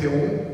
91.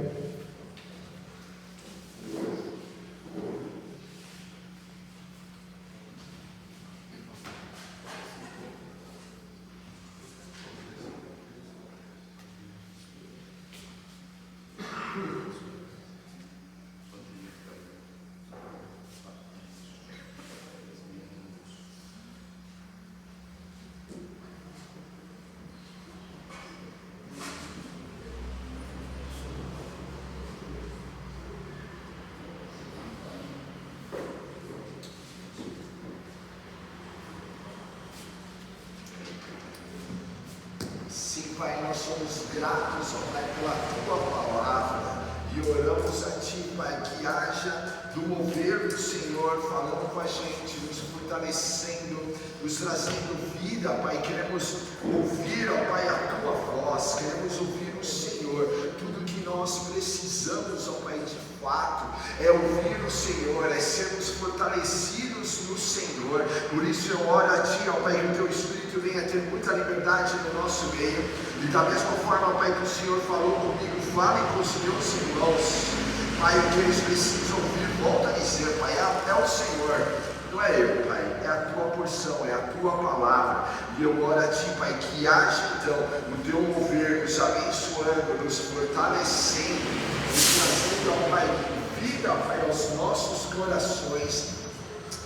Pai, nós somos gratos, ó Pai, pela Tua Palavra e oramos a Ti, Pai, que haja do mover do Senhor falando com a gente, nos fortalecendo, nos trazendo vida, Pai. Queremos ouvir, ó Pai, a Tua voz, queremos ouvir o Senhor. Tudo que nós precisamos, ó Pai, de fato, é ouvir o Senhor, é sermos fortalecidos no Senhor. Por isso eu oro a Ti, ó Pai, que o Teu Espírito venha ter muita liberdade no nosso meio. E da mesma forma, Pai, que o Senhor falou comigo, fale com os meus irmãos, Pai, o que eles precisam ouvir, volta a dizer, Pai, é o Senhor, não é eu, Pai, é a Tua porção, é a Tua palavra. E eu oro a Ti, Pai, que haja então o Teu mover, nos abençoando, nos fortalecendo, nos trazendo, ó Pai, vida, Pai, aos nossos corações,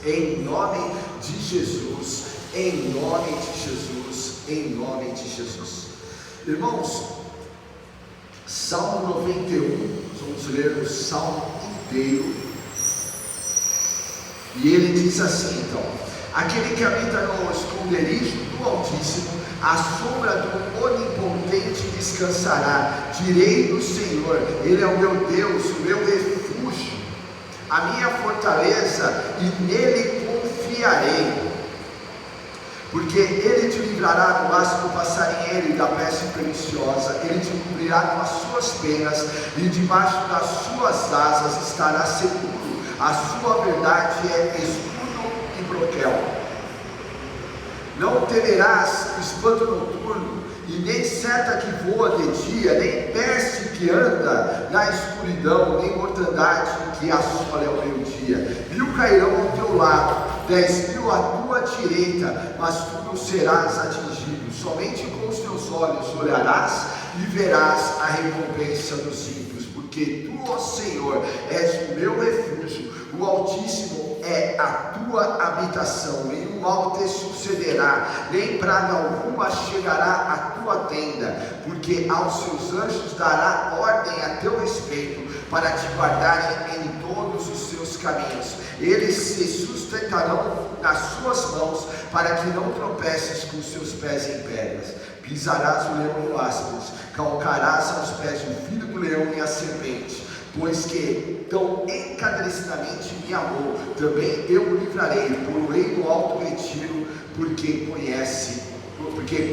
em nome de Jesus, em nome de Jesus, em nome de Jesus. Irmãos, Salmo 91, vamos ler o Salmo inteiro, e ele diz assim então: aquele que habita no esconderijo do Altíssimo, à sombra do Onipotente descansará. Direi do Senhor, Ele é o meu Deus, o meu refúgio, a minha fortaleza, e nele confiarei. Porque Ele te livrará do laço do passarinheiro e da peste perniciosa. Ele te cobrirá com as suas penas, e debaixo das suas asas estará seguro. A sua verdade é escudo e broquel. Não temerás o espanto noturno, e nem seta que voa de dia, nem peste que anda na escuridão, nem mortandade que assola ao meio-dia. 1000 cairão ao teu lado, 10.000 à tua direita, mas tu não serás atingido. Somente com os teus olhos olharás e verás a recompensa dos ímpios, porque tu, ó Senhor, és o meu refúgio, o Altíssimo é a tua habitação. Nenhum mal te sucederá, nem praga alguma chegará à tua tenda, porque aos seus anjos dará ordem a teu respeito, para te guardarem em todos os seus caminhos. Eles se sustentarão nas suas mãos, para que não tropeces com os seus pés em pedras. Pisarás o leão no áspides, calcarás aos pés o filho do leão e a serpente. Pois que tão encarecidamente me amou, também eu o livrarei, pô-lo-ei no alto retiro, porque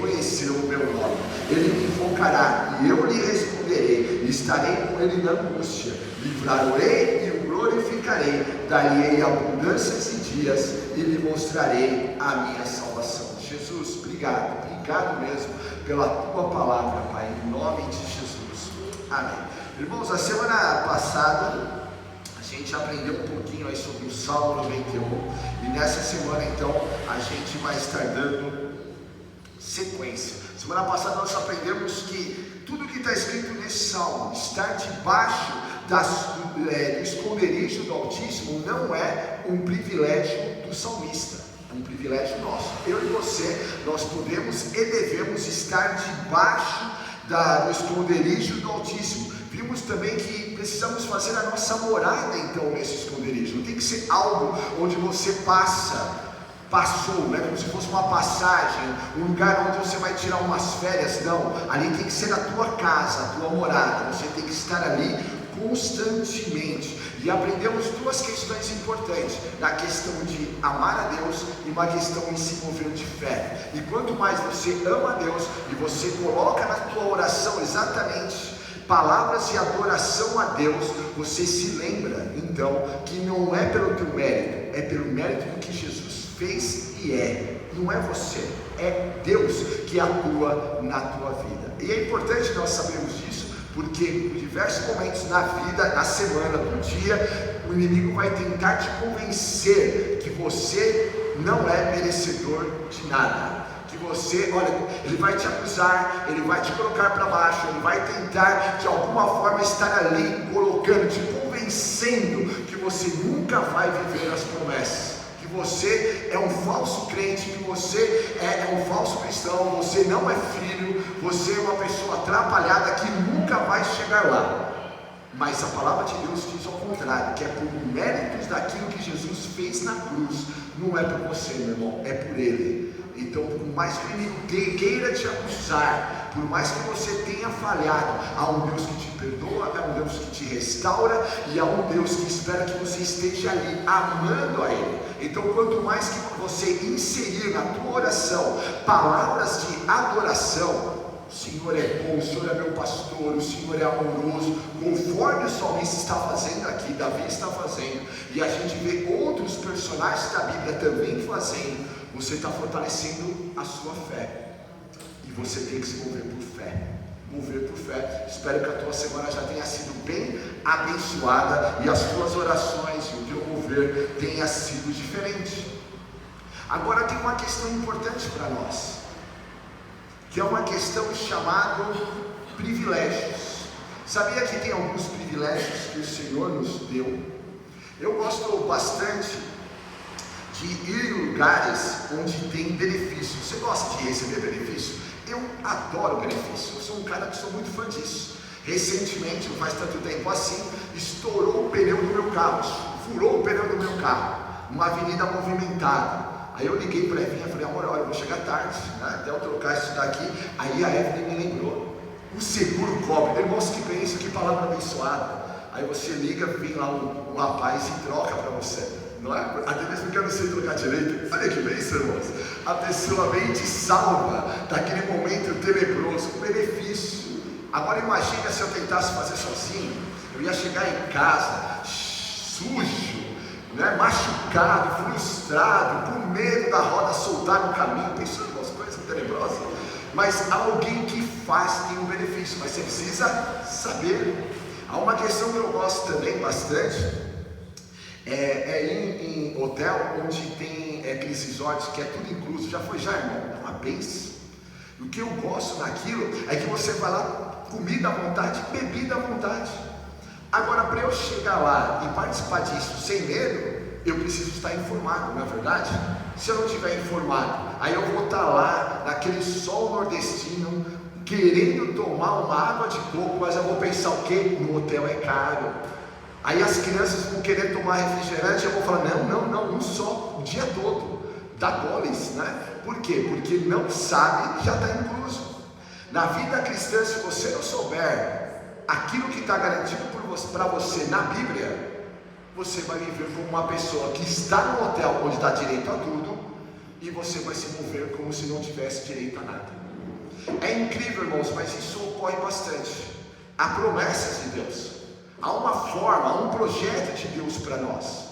conheceu o meu nome. Ele me invocará, e eu lhe responderei, estarei com ele na angústia, livrá-lo-ei e o glorificarei, dar-lhe-ei abundâncias de dias, e lhe mostrarei a minha salvação. Jesus, obrigado mesmo pela tua palavra, Pai, em nome de Jesus, amém. Irmãos, a semana passada a gente aprendeu um pouquinho aí sobre o Salmo 91, e nessa semana então a gente vai estar dando sequência. Semana passada nós aprendemos que tudo que está escrito nesse Salmo, estar debaixo do esconderijo do Altíssimo, não é um privilégio do salmista, é um privilégio nosso. Eu e você, nós podemos e devemos estar debaixo do esconderijo do Altíssimo. Vimos também que precisamos fazer a nossa morada então nesse esconderijo. Não tem que ser algo onde você passou, né? Como se fosse uma passagem, um lugar onde você vai tirar umas férias. Não, ali tem que ser a tua casa, a tua morada. Você tem que estar ali constantemente. E aprendemos duas questões importantes: na questão de amar a Deus e uma questão em se mover de fé. E quanto mais você ama a Deus e você coloca na tua oração exatamente palavras de adoração a Deus, você se lembra então que não é pelo teu mérito, é pelo mérito do que Jesus fez e é. Não é você, é Deus que atua na tua vida. E é importante nós sabermos disso, porque em diversos momentos na vida, na semana, no dia, o inimigo vai tentar te convencer que você não é merecedor de nada, que você, olha, ele vai te acusar, ele vai te colocar para baixo, ele vai tentar de alguma forma estar ali, colocando, te convencendo que você nunca vai viver as promessas, que você é um falso crente, que você é um falso cristão, você não é filho, você é uma pessoa atrapalhada que nunca vai chegar lá. Mas a palavra de Deus diz ao contrário, que é por méritos daquilo que Jesus fez na cruz, não é por você, meu irmão, é por Ele. Então, por mais que o inimigo queira te acusar, por mais que você tenha falhado, há um Deus que te perdoa, há um Deus que te restaura, e há um Deus que espera que você esteja ali, amando a Ele. Então, quanto mais que você inserir na tua oração palavras de adoração, o Senhor é bom, o Senhor é meu pastor, o Senhor é amoroso, conforme o salmista está fazendo aqui, Davi está fazendo, e a gente vê outros personagens da Bíblia também fazendo, você está fortalecendo a sua fé, e você tem que se mover por fé. Mover por fé. Espero que a tua semana já tenha sido bem abençoada, e as tuas orações e o teu mover tenha sido diferente. Agora tem uma questão importante para nós, que é uma questão chamada privilégios. Sabia que tem alguns privilégios que o Senhor nos deu? Eu gosto bastante de ir em lugares onde tem benefício. Você gosta de receber benefício? Eu adoro benefício, eu sou um cara que sou muito fã disso. Recentemente, não faz tanto tempo assim, estourou o pneu do meu carro, furou o pneu do meu carro, uma avenida movimentada. Aí eu liguei para a Evinha e falei, amor, olha, eu vou chegar tarde, né? Até eu trocar isso daqui. Aí a Evelyn me lembrou, o seguro cobre. Irmãos, que bênção, que palavra abençoada. Aí você liga, vem lá um rapaz e troca para você, não é? Até mesmo que eu não sei trocar direito. Olha que bênção, irmãos. A pessoa vem e te salva daquele momento tenebroso, um benefício. Agora imagina se eu tentasse fazer sozinho, eu ia chegar em casa sujo, né, machucado, frustrado, com medo da roda soltar no caminho. Pensou em umas coisas tenebrosas? Mas alguém que faz tem um benefício, mas você precisa saber. Há uma questão que eu gosto também bastante, ir em hotel onde tem aqueles resorts que é tudo incluso. Já foi, irmão? É uma bênção. O que eu gosto naquilo é que você vai lá, comida à vontade, bebida à vontade. Agora, para eu chegar lá e participar disso sem medo, eu preciso estar informado, não é verdade? Se eu não estiver informado, aí eu vou estar lá, naquele sol nordestino, querendo tomar uma água de coco, mas eu vou pensar o quê? No hotel é caro. Aí as crianças vão querer tomar refrigerante, eu vou falar, não, um só, o dia todo. Dá goles, né? Por quê? Porque não sabe, já está incluso. Na vida cristã, se você não souber aquilo que está garantido para você na Bíblia, você vai viver como uma pessoa que está no hotel onde dá direito a tudo, e você vai se mover como se não tivesse direito a nada. É incrível, irmãos, mas isso ocorre bastante. Há promessas de Deus, há uma forma, há um projeto de Deus para nós,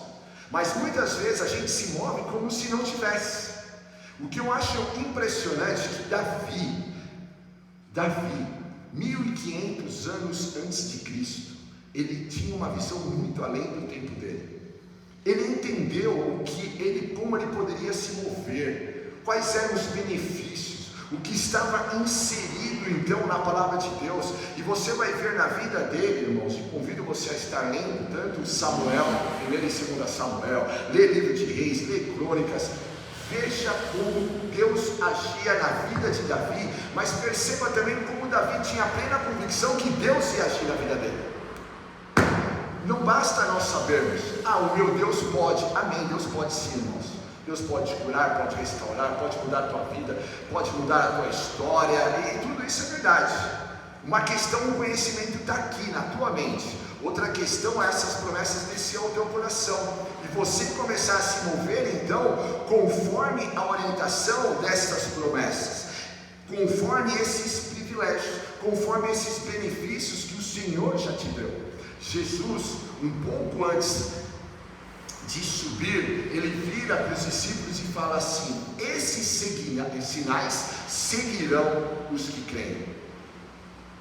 mas muitas vezes a gente se move como se não tivesse. O que eu acho impressionante é que Davi, 1500 anos antes de Cristo, ele tinha uma visão muito além do tempo dele. Ele entendeu como ele poderia se mover, quais eram os benefícios, o que estava inserido então na palavra de Deus. E você vai ver na vida dele, irmãos, e convido você a estar lendo tanto Samuel, 1 e 2 Samuel, lê livro de Reis, lê crônicas. Veja como Deus agia na vida de Davi, mas perceba também como Davi tinha plena convicção que Deus ia agir na vida dele. Não basta nós sabermos, o meu Deus pode, amém, Deus pode sim, irmãos. Deus pode te curar, pode restaurar, pode mudar a tua vida, pode mudar a tua história, e tudo isso é verdade. Uma questão, o conhecimento está aqui na tua mente. Outra questão é essas promessas descer ao teu coração, e você começar a se mover então conforme a orientação dessas promessas, conforme esses privilégios, conforme esses benefícios que o Senhor já te deu. Jesus, um pouco antes de subir, ele vira para os discípulos e fala assim: esses sinais seguirão os que creem.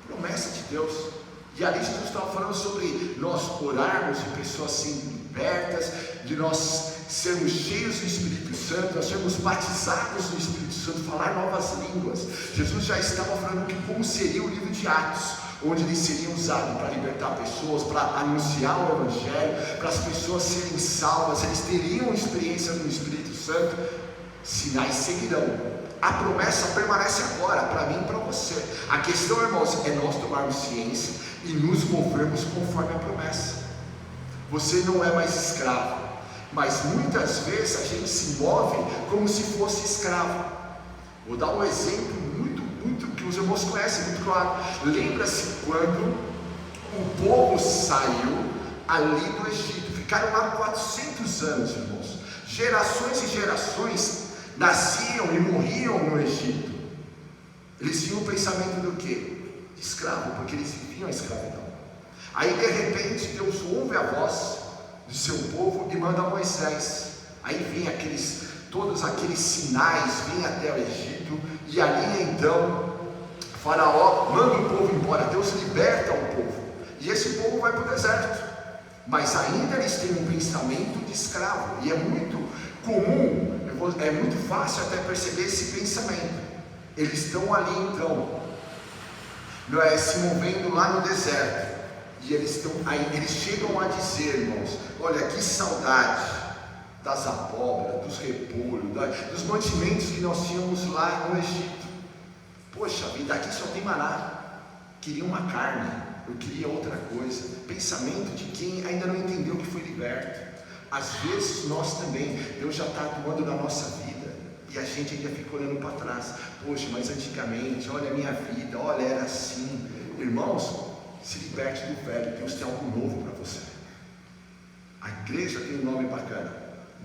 Promessa de Deus. E ali Jesus estava falando sobre nós orarmos e pessoas serem libertas, de nós sermos cheios do Espírito Santo, nós sermos batizados no Espírito Santo, falar novas línguas. Jesus já estava falando que como seria o livro de Atos, onde ele seria usado para libertar pessoas, para anunciar o Evangelho, para as pessoas serem salvas, eles teriam experiência no Espírito Santo, sinais seguirão. A promessa permanece agora, para mim e para você. A questão, irmãos, é nós tomarmos ciência e nos movermos conforme a promessa. Você não é mais escravo, mas muitas vezes a gente se move como se fosse escravo. Vou dar um exemplo muito que os irmãos conhecem muito claro. Lembra-se quando o povo saiu ali do Egito, ficaram lá 400 anos, irmãos. Gerações e gerações nasciam e morriam no Egito. Eles tinham o pensamento do quê? De escravo, porque eles viviam a escravidão. Aí de repente Deus ouve a voz do seu povo e manda Moisés. Aí vem todos aqueles sinais, vem até o Egito, e ali então Faraó manda o povo embora. Deus liberta o povo, e esse povo vai para o deserto, mas ainda eles têm um pensamento de escravo, e é muito comum, é muito fácil até perceber esse pensamento. Eles estão ali então, se movendo lá no deserto, e eles chegam a dizer, irmãos, olha que saudade das abóboras, dos repolhos, dos mantimentos que nós tínhamos lá no Egito. Poxa vida, aqui só tem maná. Queria uma carne, eu queria outra coisa. Pensamento de quem ainda não entendeu que foi liberto. Às vezes nós também, Deus já está atuando na nossa vida, e a gente ainda fica olhando para trás. Poxa, mas antigamente, olha a minha vida, olha, era assim. Irmãos, se liberte do velho, Deus tem algo novo para você. A igreja tem um nome bacana,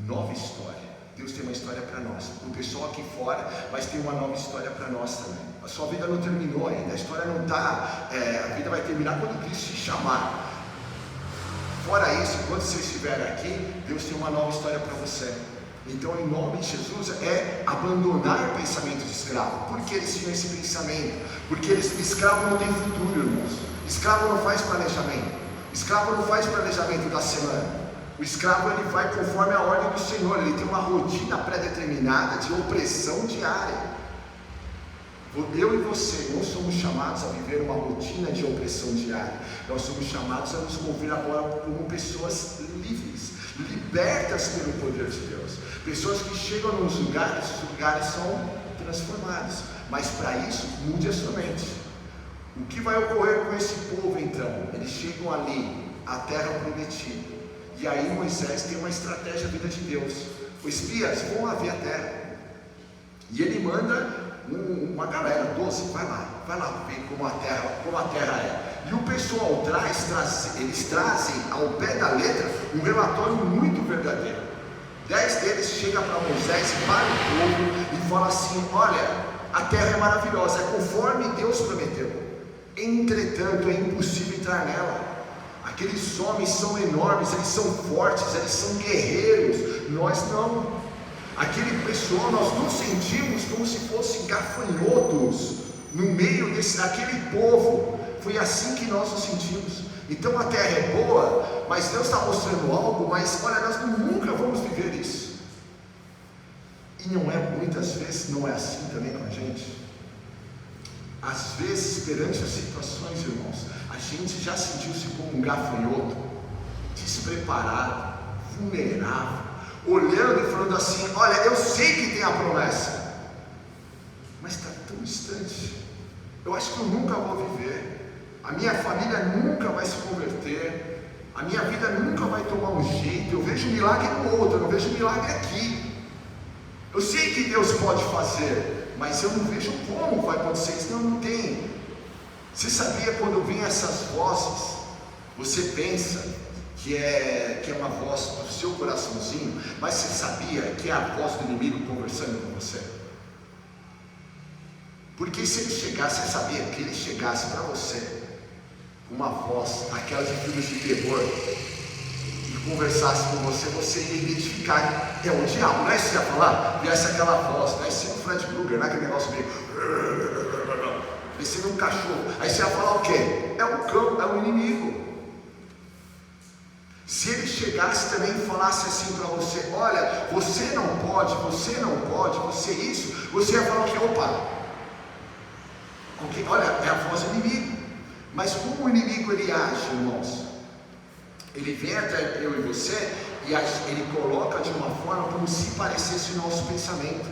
Nova História. Deus tem uma história para nós. O pessoal aqui fora, mas tem uma nova história para nós também. A sua vida não terminou ainda, a história não está, a vida vai terminar quando Cristo te chamar. Fora isso, quando você estiver aqui, Deus tem uma nova história para você. Então, em nome de Jesus, é abandonar o pensamento de escravo. Por que eles tinham esse pensamento? Porque escravo não tem futuro, irmãos. Escravo não faz planejamento. Escravo não faz planejamento da semana. O escravo, ele vai conforme a ordem do Senhor. Ele tem uma rotina pré-determinada de opressão diária. Eu e você não somos chamados a viver uma rotina de opressão diária. Nós somos chamados a nos mover agora como pessoas livres, libertas pelo poder de Deus. Pessoas que chegam nos lugares, os lugares são transformados. Mas para isso, mude a sua mente. O que vai ocorrer com esse povo então? Eles chegam ali, a terra prometida. E aí Moisés tem uma estratégia na vida de Deus. Os espias vão lá ver a terra. E ele manda uma galera, 12, vai lá ver como a terra é. E o pessoal eles trazem ao pé da letra um relatório muito verdadeiro. 10 deles chegam para Moisés, para o povo e fala assim: olha, a terra é maravilhosa, é conforme Deus prometeu. Entretanto, é impossível entrar nela. Aqueles homens são enormes, eles são fortes, eles são guerreiros, nós não. Aquele pessoal, nós nos sentimos como se fossem gafanhotos no meio daquele povo. Foi assim que nós nos sentimos. Então a terra é boa, mas Deus está mostrando algo, mas olha, nós nunca vamos viver isso. E muitas vezes não é assim também com a gente. Às vezes, perante as situações, irmãos, a gente já sentiu-se como um gafanhoto, despreparado, vulnerável, olhando e falando assim: olha, eu sei que tem a promessa, mas está tão distante. Eu acho que eu nunca vou viver, a minha família nunca vai se converter, a minha vida nunca vai tomar um jeito. Eu vejo milagre no outro, eu não vejo milagre aqui. Eu sei que Deus pode fazer, mas eu não vejo como vai acontecer isso. Não tem. Você sabia, quando vem essas vozes, você pensa que é uma voz do seu coraçãozinho, mas você sabia que é a voz do inimigo conversando com você? Porque se ele chegasse, você sabia que ele chegasse para você com uma voz, aquelas de filmes de terror, e conversasse com você, você ia identificar: é o diabo, não é isso que ia falar? Viesse aquela voz, não é esse o Fred Krueger, não é aquele negócio meio... parecendo um cachorro. Aí você vai falar o quê? É um cão, é um inimigo. Se ele chegasse também e falasse assim para você: olha, você não pode, você isso, você ia falar o quê? Opa, olha, é a voz do inimigo. Mas como o inimigo ele age, irmãos? Ele vem até eu e você e ele coloca de uma forma como se parecesse o nosso pensamento.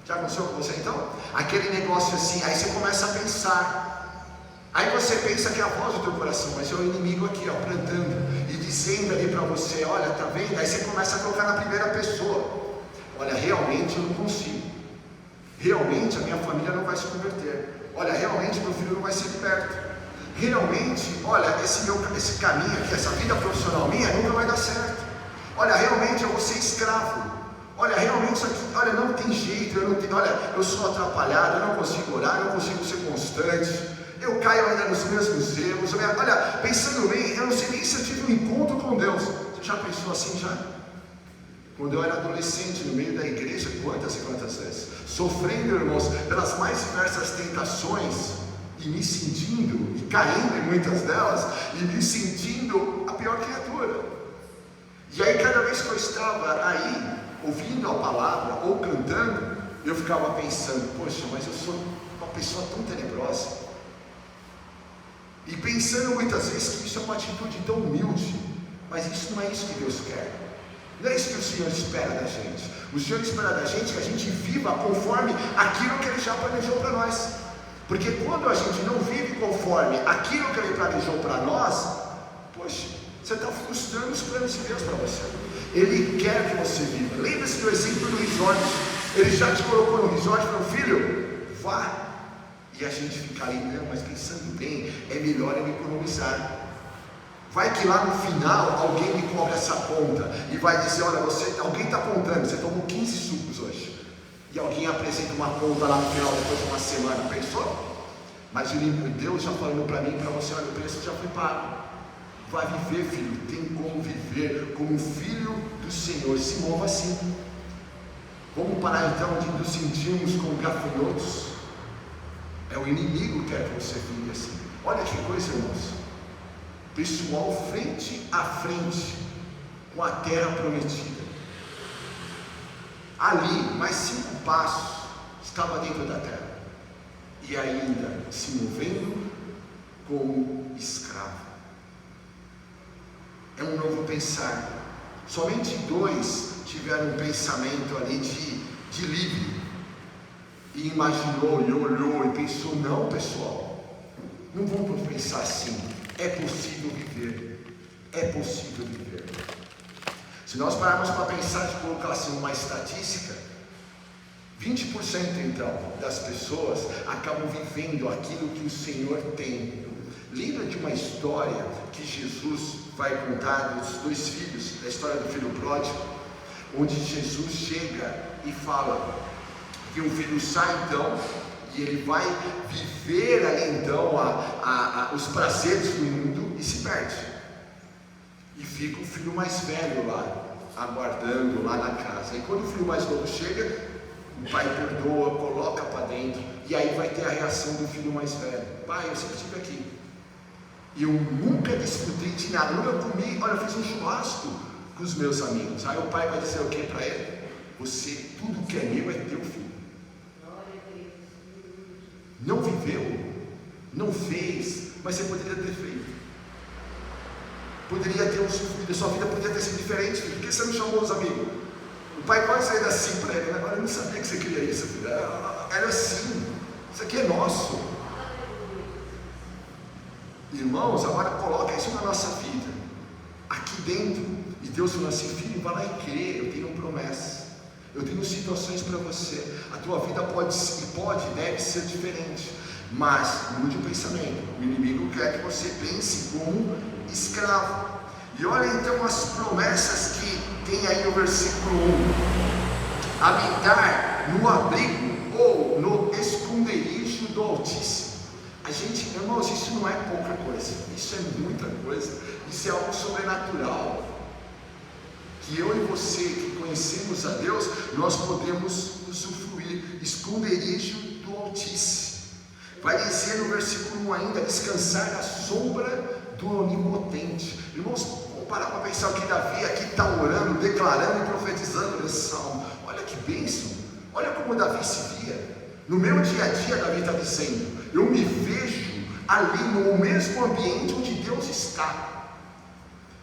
Já aconteceu com você então? Aquele negócio assim, aí você começa a pensar. Aí você pensa que é a voz do teu coração, mas é o inimigo aqui, ó, plantando e dizendo ali para você: olha, tá vendo? Aí você começa a colocar na primeira pessoa: olha, realmente eu não consigo. Realmente a minha família não vai se converter. Olha, realmente meu filho não vai ser liberto. Realmente, olha, esse caminho aqui, essa vida profissional minha nunca vai dar certo. Olha, realmente eu vou ser escravo. Olha, realmente isso aqui, olha, não tem jeito, olha, eu sou atrapalhado, eu não consigo orar, eu não consigo ser constante. Eu caio ainda nos mesmos erros. Olha, pensando bem, eu não sei nem se eu tive um encontro com Deus. Você já pensou assim já? Quando eu era adolescente, no meio da igreja, quantas e quantas vezes? Sofrendo, irmãos, pelas mais diversas tentações, e me sentindo, e caindo em muitas delas, e me sentindo a pior criatura. E aí cada vez que eu estava aí, ouvindo a palavra, ou cantando, eu ficava pensando: poxa, mas eu sou uma pessoa tão tenebrosa. E pensando muitas vezes que isso é uma atitude tão humilde, mas isso não é isso que Deus quer. Não é isso que o Senhor espera da gente. O Senhor espera da gente que a gente viva conforme aquilo que Ele já planejou para nós. Porque quando a gente não vive conforme aquilo que Ele planejou para nós, poxa, você está frustrando os planos de Deus para você. Ele quer que você viva. Lembra-se do exemplo do resort. Ele já te colocou no resort e falou: filho, vá. E a gente fica ali: não, mas pensando bem, é melhor eu economizar. Vai que lá no final alguém me cobra essa conta e vai dizer: olha, alguém está contando, você tomou 15 sucos hoje. E alguém apresenta uma conta lá no final, depois de uma semana. Pensou? Mas Deus já falando para mim e para você: olha, o preço já foi pago. Vai viver, filho, tem como viver como filho do Senhor. Se mova assim. Vamos parar então de nos sentirmos como gafanhotos. É o inimigo que quer que você vive assim. Olha que coisa, irmãos. Pessoal frente a frente com a terra prometida. Ali, mais 5 passos, estava dentro da terra. E ainda se movendo como escravo. É um novo pensar. Somente 2 tiveram um pensamento ali de livre. E imaginou, e olhou, e pensou: não, pessoal, não vamos pensar assim. É possível viver. É possível viver. Se nós pararmos para pensar e colocar assim uma estatística, 20% então das pessoas acabam vivendo aquilo que o Senhor tem. Lembra de uma história que Jesus vai contar dos 2 filhos, da história do filho pródigo, onde Jesus chega e fala que o filho sai então, e ele vai viver ali então os prazeres do mundo e se perde. E fica o filho mais velho lá, aguardando lá na casa. E quando o filho mais novo chega, o pai perdoa, coloca para dentro, e aí vai ter a reação do filho mais velho: pai, eu sempre estive aqui, e eu nunca desfrutei de nada, nunca comi, olha, eu fiz um churrasco com os meus amigos. Aí o pai vai dizer o que para ele? Você, tudo que é meu é teu, filho. Não viveu, não fez, mas você poderia ter feito. Poderia ter usufruído, a sua vida poderia ter sido diferente, filho. Por que você não chamou os amigos? O pai pode sair assim para ele: agora eu não sabia que você queria isso, filho. Era assim, isso aqui é nosso. Irmãos, agora coloca isso na nossa vida, aqui dentro. E Deus falou assim: filho, vai lá e crê, eu tenho promessas. Eu tenho situações para você. A tua vida deve ser diferente. Mas mude o pensamento. O inimigo quer que você pense como escravo. E olha então as promessas que tem aí no versículo 1: habitar no abrigo ou no esconderijo do Altíssimo. A gente, irmãos, isso não é pouca coisa. Isso é muita coisa. Isso é algo sobrenatural. Que eu e você que conhecemos a Deus, nós podemos usufruir. Esconderijo do Altíssimo. Vai dizer no versículo 1 ainda, descansar na sombra do Onipotente. Irmãos, vamos parar para pensar o que Davi aqui está orando, declarando e profetizando nesse salmo. Olha que bênção, olha como Davi se via. No meu dia a dia, Davi está dizendo, eu me vejo ali no mesmo ambiente onde Deus está.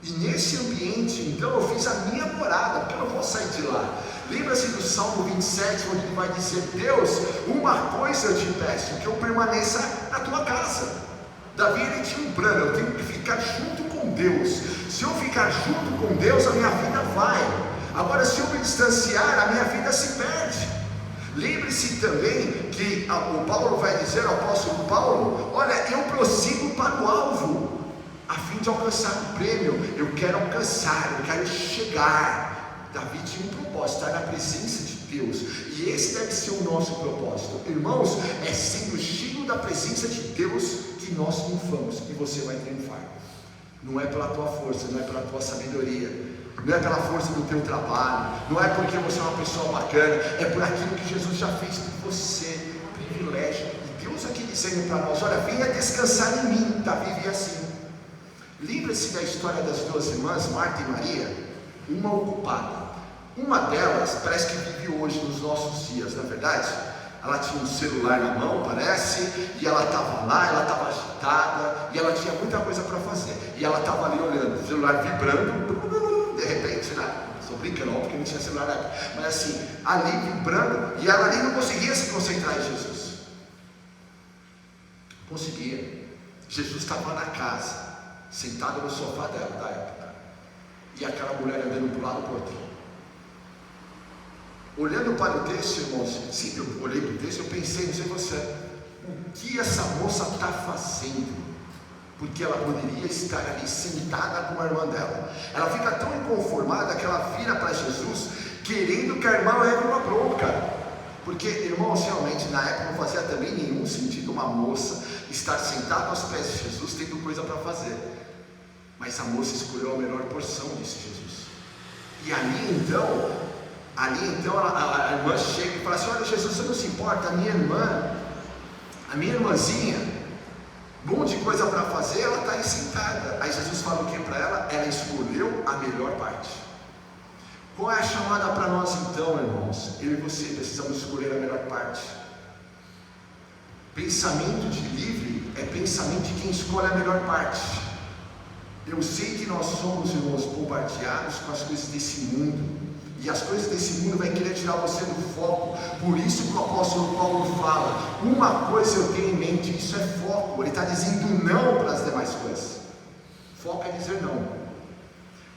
E nesse ambiente, então, eu fiz a minha morada, porque eu não vou sair de lá. Lembra-se do Salmo 27, onde ele vai dizer, Deus, uma coisa eu te peço, que eu permaneça na tua casa. Davi, ele tinha um plano, eu tenho que ficar junto com Deus. Se eu ficar junto com Deus, a minha vida vai. Agora, se eu me distanciar, a minha vida se perde. Lembre-se também que o Paulo vai dizer, o apóstolo Paulo, olha, eu prossigo para o alvo, a fim de alcançar o prêmio. Eu quero alcançar, eu quero chegar. Davi tinha um propósito, estar na presença de Deus, e esse deve ser o nosso propósito, irmãos. É sendo cheio da presença de Deus que nós triunfamos, e você vai triunfar. Não é pela tua força, não é pela tua sabedoria, não é pela força do teu trabalho, não é porque você é uma pessoa bacana, é por aquilo que Jesus já fez por você, privilégio. E Deus aqui dizendo para nós, olha, venha descansar em mim. Davi vivia assim. Lembra-se da história das duas irmãs, Marta e Maria? Uma ocupada. Uma delas parece que vive hoje nos nossos dias, na verdade. Ela tinha um celular na mão, parece, e ela estava lá, ela estava agitada, e ela tinha muita coisa para fazer. E ela estava ali olhando, o celular vibrando, de repente, né? Estou brincando, porque não tinha celular na época, mas assim, ali vibrando, e ela ali não conseguia se concentrar em Jesus. Não conseguia. Jesus estava na casa, sentado no sofá dela, da época, e aquela mulher andando para um lado e para o outro. Olhando para o texto, irmãos, sempre eu olhei para o texto, eu pensei, não sei você, o que essa moça está fazendo? Porque ela poderia estar ali sentada com a irmã dela. Ela fica tão inconformada que ela vira para Jesus, querendo que a irmã leve uma bronca. Porque, irmãos, realmente na época não fazia também nenhum sentido uma moça estar sentada aos pés de Jesus tendo coisa para fazer. Mas a moça escolheu a melhor porção, disse Jesus. E ali então a irmã chega e fala assim, olha Jesus, você não se importa, a minha irmãzinha, um monte de coisa para fazer, ela está aí sentada. Aí Jesus fala o que para ela? Ela escolheu a melhor parte. Qual é a chamada para nós então, irmãos? Eu e você precisamos escolher a melhor parte. Pensamento de livre é pensamento de quem escolhe a melhor parte. Eu sei que nós somos, irmãos, bombardeados com as coisas desse mundo, e as coisas desse mundo vai querer tirar você do foco. Por isso que o apóstolo Paulo fala, uma coisa eu tenho em mente, isso é foco. Ele está dizendo não para as demais coisas. Foco é dizer não.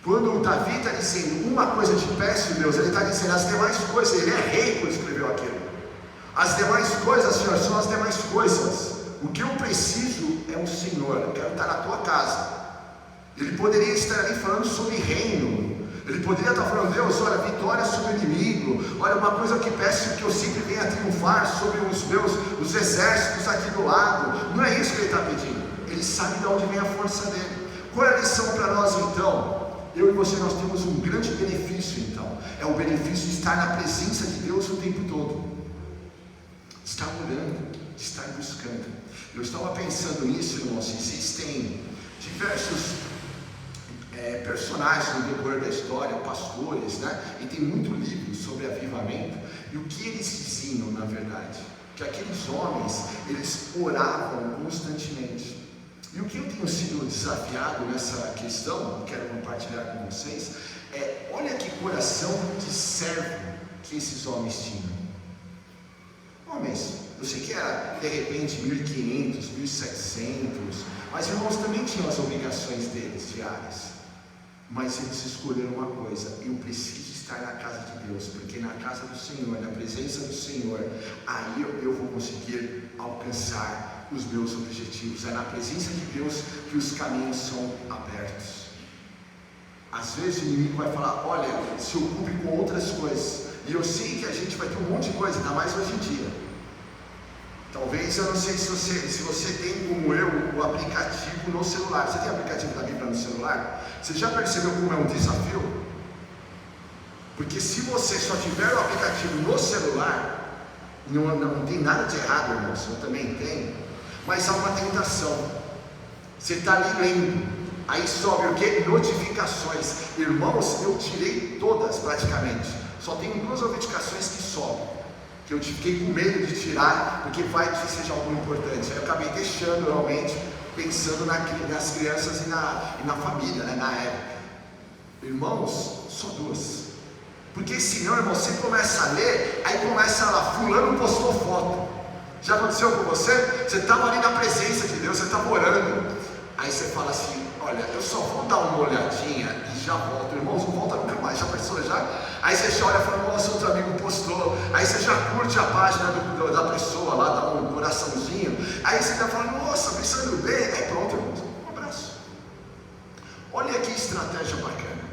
Quando o Davi está dizendo uma coisa eu te peço, Deus, ele está dizendo as demais coisas. Ele é rei quando escreveu aquilo. As demais coisas, Senhor, são as demais coisas. O que eu preciso é o Senhor. Eu quero estar na tua casa. Ele poderia estar ali falando sobre reino. Ele poderia estar falando, Deus, olha, vitória sobre o inimigo. Olha, uma coisa que peço que eu sempre venha triunfar sobre os exércitos aqui do lado. Não é isso que ele está pedindo. Ele sabe de onde vem a força dele. Qual é a lição para nós então? Eu e você, nós temos um grande benefício então. É o benefício de estar na presença de Deus o tempo todo. Estar orando, estar buscando. Eu estava pensando nisso, irmãos. Existem diversos personagens no decorrer da história, pastores, né? E tem muito livro sobre avivamento. E o que eles diziam, na verdade? Que aqueles homens, eles oravam constantemente. E o que eu tenho sido desafiado nessa questão, quero compartilhar com vocês, olha que coração de servo que esses homens tinham. Homens, eu sei que era de repente 1500, 1700, mas irmãos também tinham as obrigações deles diárias. Mas eles escolheram uma coisa: eu preciso estar na casa de Deus, porque na casa do Senhor, na presença do Senhor, aí eu vou conseguir alcançar os meus objetivos. É na presença de Deus que os caminhos são abertos. Às vezes o inimigo vai falar, olha, se ocupe com outras coisas, e eu sei que a gente vai ter um monte de coisa, ainda mais hoje em dia. Talvez, eu não sei se você tem como eu o aplicativo no celular. Você tem aplicativo da Bíblia no celular? Você já percebeu como é um desafio? Porque se você só tiver o aplicativo no celular, não tem nada de errado, irmãos, eu também tenho. mas há uma tentação. Você está ali lendo, aí sobe o que? Notificações. Irmãos, eu tirei todas praticamente, só tenho 2 notificações que sobem, que eu fiquei com medo de tirar, porque vai que seja algo importante. Aí eu acabei deixando realmente, pensando nas crianças e na família, né, na época. Irmãos, só 2. Porque senão, irmão, você começa a ler, aí começa lá, fulano postou foto. Já aconteceu com você? Você estava ali na presença de Deus, você estava orando. Aí você fala assim, olha, eu só vou dar uma olhadinha e já volto. Irmãos, não volta nunca mais, já pensou já? Aí você já olha e fala, nossa, outro amigo postou. Aí você já curte a página da pessoa lá, dá um coraçãozinho. Aí você já fala, nossa, pensando bem. Aí pronto, irmãos, um abraço. Olha que estratégia bacana.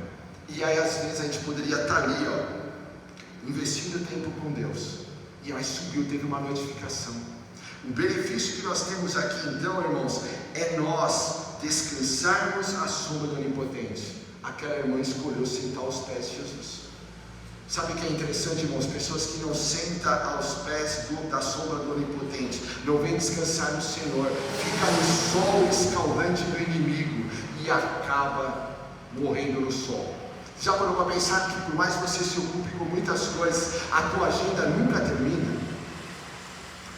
E aí às vezes a gente poderia estar ali, ó, investindo tempo com Deus. E aí subiu, teve uma notificação. O benefício que nós temos aqui então, irmãos, é nós descansarmos à sombra do Onipotente. Aquela irmã escolheu sentar aos pés de Jesus. Sabe o que é interessante, irmãos? Pessoas que não sentam aos pés da sombra do Onipotente, não vêm descansar no Senhor, fica no sol escaldante do inimigo e acaba morrendo no sol. Já parou para pensar que por mais que você se ocupe com muitas coisas, a tua agenda nunca termina?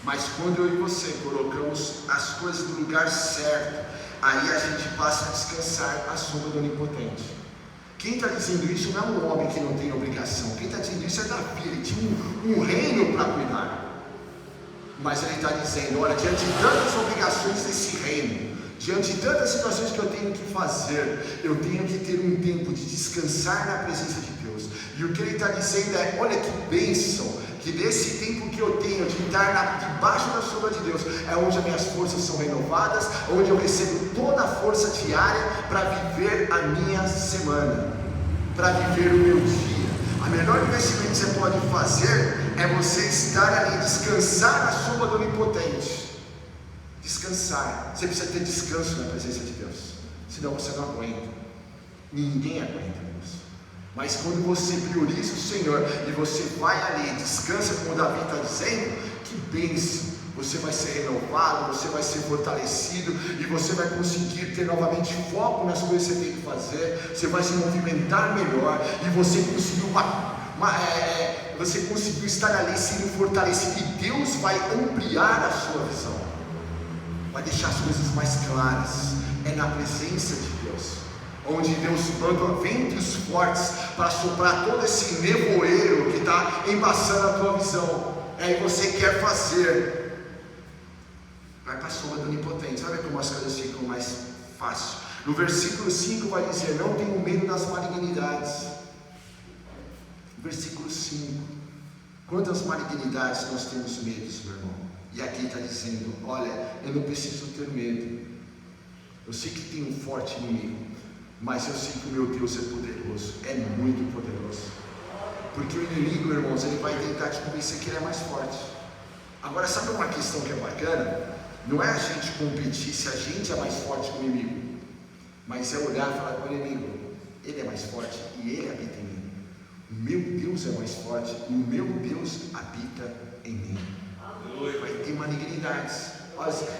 Mas quando eu e você colocamos as coisas no lugar certo, aí a gente passa a descansar à sombra do Onipotente. Quem está dizendo isso não é um homem que não tem obrigação. Quem está dizendo isso é Davi. Ele tinha um reino para cuidar. Mas ele está dizendo, olha, diante de tantas obrigações desse reino, diante de tantas situações que eu tenho que fazer, eu tenho que ter um tempo de descansar na presença de Deus. E o que ele está dizendo é, olha que bênção, que nesse tempo que eu tenho de estar debaixo da sombra de Deus, é onde as minhas forças são renovadas, onde eu recebo toda a força diária para viver a minha semana, para viver o meu dia. A melhor investimento que você pode fazer é você estar ali, descansar na sombra do Onipotente. Descansar. Você precisa ter descanso na presença de Deus, senão você não aguenta. Ninguém aguenta, Deus. Mas quando você prioriza o Senhor e você vai ali, descansa, como Davi está dizendo, que bênção! Você vai ser renovado, você vai ser fortalecido e você vai conseguir ter novamente foco nas coisas que você tem que fazer. Você vai se movimentar melhor e você conseguiu estar ali sendo fortalecido, e Deus vai ampliar a sua visão, vai deixar as coisas mais claras. É na presença de Deus, onde Deus manda ventos fortes para soprar todo esse nevoeiro que está embaçando a tua visão. Aí você quer fazer, vai para a sombra do Onipotente. Sabe como as coisas ficam mais fáceis? No versículo 5 vai dizer, não tenho medo das malignidades. Versículo 5, quantas malignidades nós temos medo, meu irmão? E aqui está dizendo, olha, eu não preciso ter medo. Eu sei que tem um forte inimigo, mas eu sei que o meu Deus é poderoso, é muito poderoso. Porque o inimigo, irmãos, ele vai tentar te convencer que ele é mais forte. Agora, sabe uma questão que é bacana? Não é a gente competir se a gente é mais forte que o inimigo, mas é olhar e falar com o inimigo, ele é mais forte e ele habita em mim. O meu Deus é mais forte e o meu Deus habita em mim. Vai ter malignidades.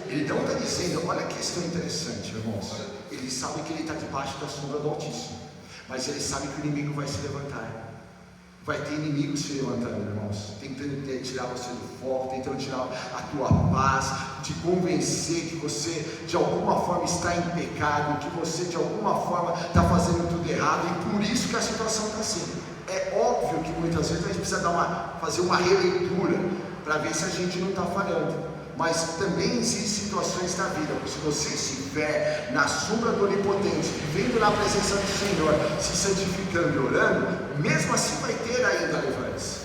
Ele não está dizendo, olha que questão interessante, irmãos. Ele sabe que ele está debaixo da sombra do Altíssimo, mas ele sabe que o inimigo vai se levantar. Vai ter inimigos se levantando, irmãos, tentando tirar você do foco, tentando tirar a tua paz, te convencer que você de alguma forma está em pecado, que você de alguma forma está fazendo tudo errado, e por isso que a situação está assim. É óbvio que muitas vezes a gente precisa fazer uma releitura para ver se a gente não está falhando. Mas também existem situações na vida, se você estiver na sombra do Onipotente, vivendo na presença do Senhor, se santificando e orando, mesmo assim vai ter ainda levantes.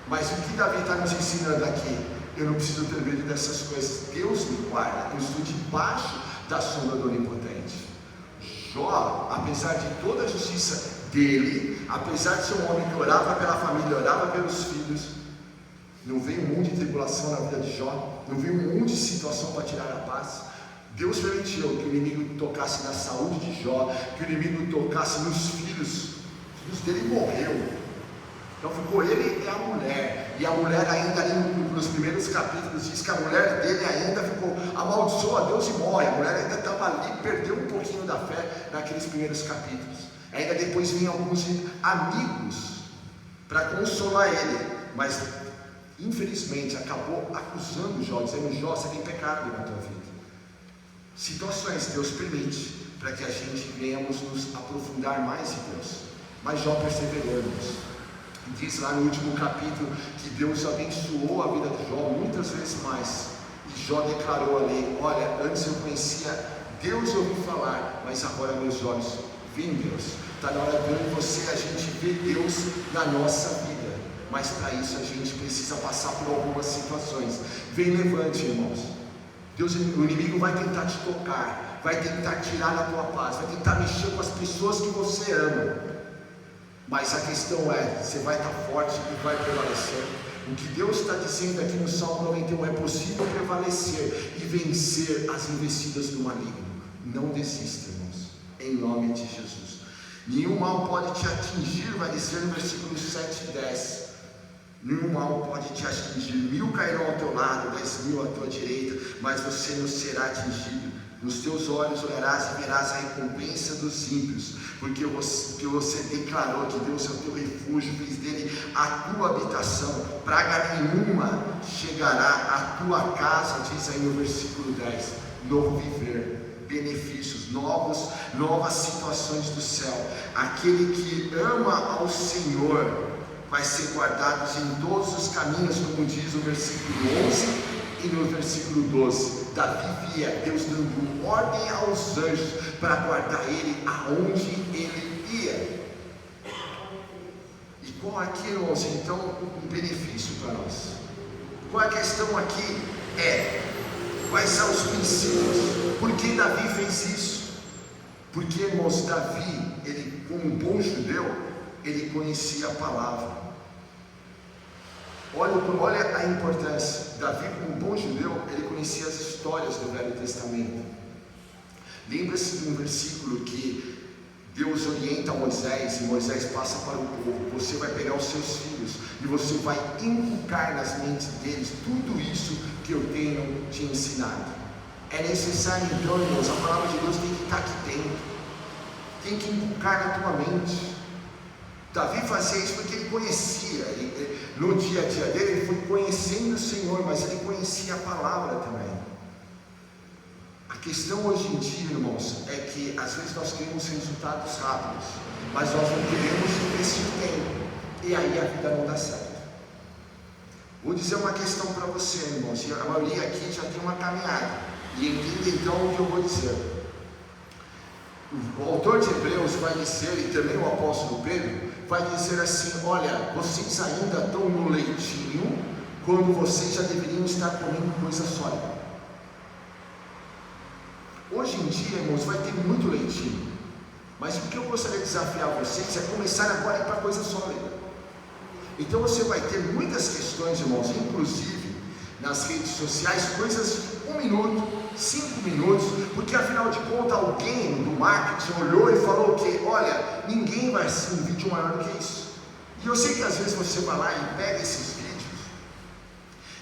Mas o que Davi está nos ensinando aqui? Eu não preciso ter medo dessas coisas, Deus me guarda, eu estou debaixo da sombra do Onipotente. Jó, apesar de toda a justiça dele, apesar de ser um homem que orava pela família, orava pelos filhos, não veio um monte de tribulação na vida de Jó, não veio um monte de situação para tirar a paz. Deus permitiu que o inimigo tocasse na saúde de Jó, que o inimigo tocasse nos filhos. Os filhos dele morreu. Então ficou ele e a mulher. E a mulher ainda ali nos primeiros capítulos diz que a mulher dele ainda ficou, amaldiçoa a Deus e morre. A mulher ainda estava ali, perdeu um pouquinho da fé naqueles primeiros capítulos. Ainda depois vinham alguns amigos para consolar ele, mas infelizmente acabou acusando Jó, dizendo: Jó, você tem pecado na tua vida. Situações Deus permite para que a gente venhamos nos aprofundar mais em Deus. Mas Jó perseverou, irmãos. Diz lá no último capítulo que Deus abençoou a vida de Jó muitas vezes mais. E Jó declarou ali: olha, antes eu conhecia Deus, eu ouvi falar, mas agora meus olhos veem Deus. Está na hora de eu e você a gente ver Deus na nossa vida. Mas para isso a gente precisa passar por algumas situações. Vem, levante, irmãos. Deus, o inimigo vai tentar te tocar, vai tentar tirar a tua paz, vai tentar mexer com as pessoas que você ama. Mas a questão é, você vai estar forte e vai prevalecer. O que Deus está dizendo aqui no Salmo 91, é possível prevalecer e vencer as investidas do maligno. Não desista, irmãos, em nome de Jesus. Nenhum mal pode te atingir, vai dizer no versículo 7 e 10. Nenhum mal pode te atingir. 1000 cairão ao teu lado, 10.000 à tua direita, mas você não será atingido. Nos teus olhos olharás e verás a recompensa dos ímpios, porque você declarou que Deus é o teu refúgio, fez dele a tua habitação. Praga nenhuma chegará à tua casa, diz aí no versículo 10. Novo viver, benefícios, novas situações do céu. Aquele que ama ao Senhor vai ser guardado em todos os caminhos, como diz o versículo 11 e no versículo 12. Davi via Deus dando ordem aos anjos para guardar ele aonde ele ia. E qual aqui, irmãos, então, um benefício para nós? Qual a questão aqui quais são os princípios? Por que Davi fez isso? Porque, irmãos, Davi, ele, como um bom judeu, ele conhecia a palavra. Olha a importância. Davi, como um bom judeu, ele conhecia as histórias do Velho Testamento. Lembra-se de um versículo que Deus orienta Moisés, e Moisés passa para o povo: você vai pegar os seus filhos e você vai inculcar nas mentes deles tudo isso que eu tenho te ensinado. É necessário então, irmãos, a palavra de Deus tem que estar aqui dentro, tem que inculcar na tua mente. Davi fazia isso porque ele conhecia, no dia a dia dele ele foi conhecendo o Senhor, mas ele conhecia a palavra também. A questão hoje em dia, irmãos, é que às vezes nós queremos resultados rápidos, mas nós não queremos investir tempo, e aí a vida não dá certo. Vou dizer uma questão para você, irmãos, e a maioria aqui já tem uma caminhada, e entenda então o que eu vou dizer. O autor de Hebreus vai dizer, e também o apóstolo Pedro, vai dizer assim: olha, vocês ainda estão no leitinho, quando vocês já deveriam estar comendo coisa sólida. Hoje em dia, irmãos, vai ter muito leitinho, mas o que eu gostaria de desafiar vocês é começar agora a ir para coisa sólida. Então você vai ter muitas questões, irmãos, inclusive nas redes sociais, coisas de 1 minuto, 5 minutos, porque afinal de contas alguém do marketing olhou e falou que, olha, ninguém vai assistir um vídeo maior do que isso. E eu sei que às vezes você vai lá e pega esses vídeos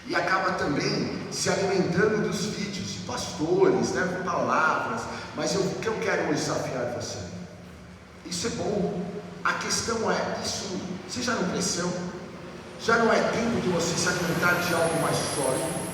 e acaba também se alimentando dos vídeos de pastores, né, com palavras, mas o que eu quero desafiar você? Isso é bom. A questão é, isso, você já não cresceu? Já não é tempo de você se alimentar de algo mais sólido?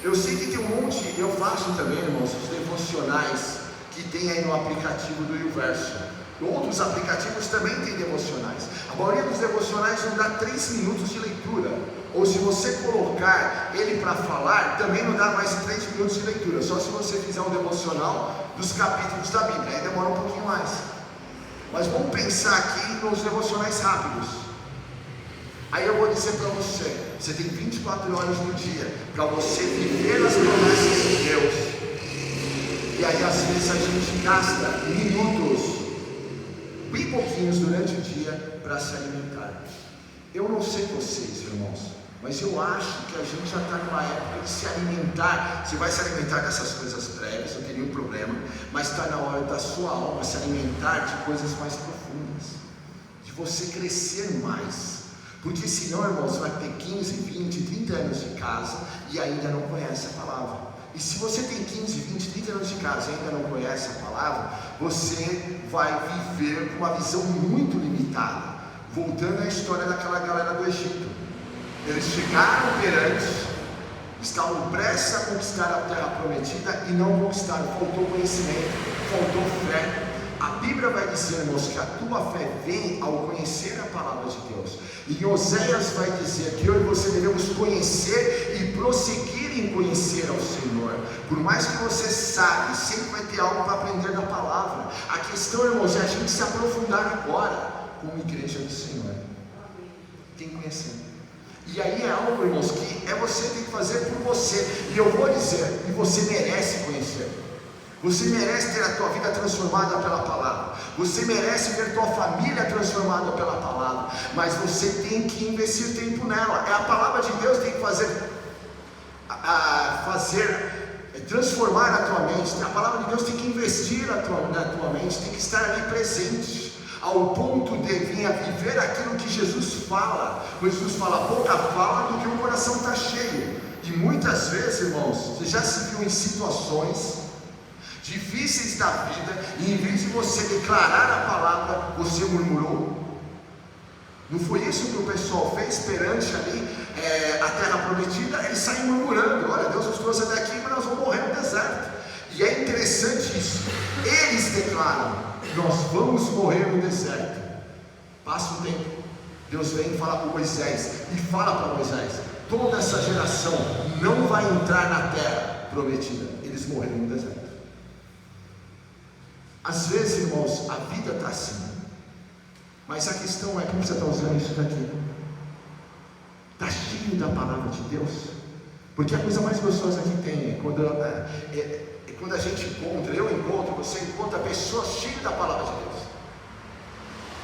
Eu sei que tem um monte, eu faço também, irmãos, os devocionais que tem aí no aplicativo do Universo. Outros aplicativos também têm devocionais. A maioria dos devocionais não dá 3 minutos de leitura. Ou se você colocar ele para falar, também não dá mais 3 minutos de leitura. Só se você fizer um devocional dos capítulos da Bíblia, aí demora um pouquinho mais. Mas vamos pensar aqui nos devocionais rápidos. Aí eu vou dizer para você, você tem 24 horas no dia para você viver as promessas de Deus. E aí às vezes a gente gasta minutos, bem pouquinhos durante o dia para se alimentar. Eu não sei vocês, irmãos, mas eu acho que a gente já está numa época de se alimentar. Você vai se alimentar dessas coisas prévias, não tem nenhum problema, mas está na hora da sua alma se alimentar de coisas mais profundas, de você crescer mais. Porque senão, irmãos, você vai ter 15, 20, 30 anos de casa e ainda não conhece a palavra. E se você tem 15, 20, 30 anos de casa e ainda não conhece a palavra, você vai viver com uma visão muito limitada. Voltando à história daquela galera do Egito. Eles chegaram perante, estavam prestes a conquistar a terra prometida e não conquistaram. Faltou conhecimento, faltou fé. A Bíblia vai dizer, irmãos, que a tua fé vem ao conhecer a palavra de Deus. E Oséias vai dizer que eu e você devemos conhecer e prosseguir em conhecer ao Senhor. Por mais que você saiba, sempre vai ter algo para aprender da palavra. A questão, irmãos, é a gente se aprofundar agora como igreja do Senhor. Tem que conhecer. E aí é algo, irmãos, que você tem que fazer por você. E eu vou dizer, e você merece conhecer. Você merece ter a tua vida transformada pela palavra. Você merece ver tua família transformada pela palavra. Mas você tem que investir tempo nela. É a palavra de Deus que tem que transformar a tua mente. A palavra de Deus tem que investir na tua mente. Tem que estar ali presente. Ao ponto de vir a viver aquilo que Jesus fala. Pois Jesus fala, a boca fala do que o coração está cheio. E muitas vezes, irmãos, você já se viu em situações difíceis da vida, e em vez de você declarar a palavra, você murmurou? Não foi isso que o pessoal fez perante ali a terra prometida? Eles saem murmurando, olha, Deus nos trouxe até aqui, mas nós vamos morrer no deserto. E é interessante isso, eles declaram, nós vamos morrer no deserto. Passa um tempo, Deus vem falar com Moisés, e fala para Moisés, toda essa geração não vai entrar na terra prometida. Eles morreram no deserto. Às vezes, irmãos, a vida está assim, mas a questão é como você está usando isso daqui. Está cheio da palavra de Deus? Porque a coisa mais gostosa que tem é quando a gente encontra, você encontra pessoas cheias da palavra de Deus.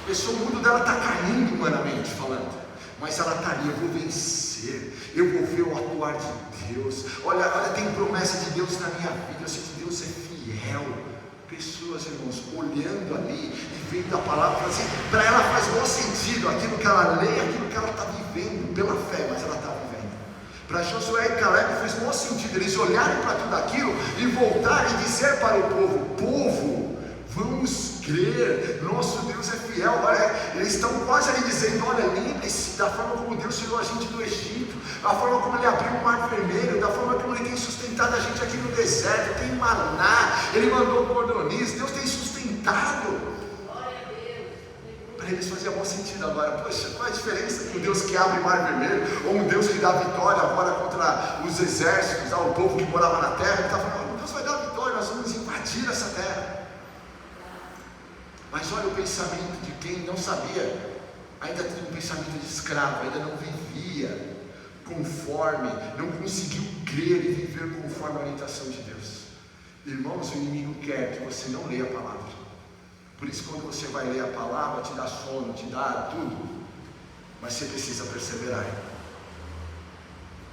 A pessoa, o mundo dela está caindo humanamente falando, mas ela está ali, eu vou vencer, eu vou ver o atuar de Deus. Olha, tem promessa de Deus na minha vida, eu sei que Deus é fiel. Pessoas, irmãos, olhando ali e vendo a palavra, assim, para ela faz bom sentido aquilo que ela lê, aquilo que ela está vivendo pela fé, mas ela está vivendo. Para Josué e Caleb fez bom sentido eles olharem para tudo aquilo e voltarem e dizer para o povo, vamos crer, nosso Deus é fiel. Olha, eles estão quase ali dizendo, olha, lembre-se da forma como Deus tirou a gente do Egito, da forma como Ele abriu o mar vermelho, da forma como Ele tem sustentado a gente aqui no deserto, tem maná, Ele mandou cordoniz, Deus tem sustentado. Para eles fazia bom sentido agora. Poxa, qual a diferença entre um Deus que abre o mar vermelho, ou um Deus que dá vitória agora contra os exércitos, o povo que morava na terra? Ele está falando, Deus vai dar vitória, nós vamos invadir essa terra. Mas olha o pensamento de quem não sabia, ainda tinha um pensamento de escravo, ainda não vivia conforme, não conseguiu crer e viver conforme a orientação de Deus. Irmãos, o inimigo quer que você não leia a palavra. Por isso, quando você vai ler a palavra, te dá sono, te dá tudo, mas você precisa perseverar.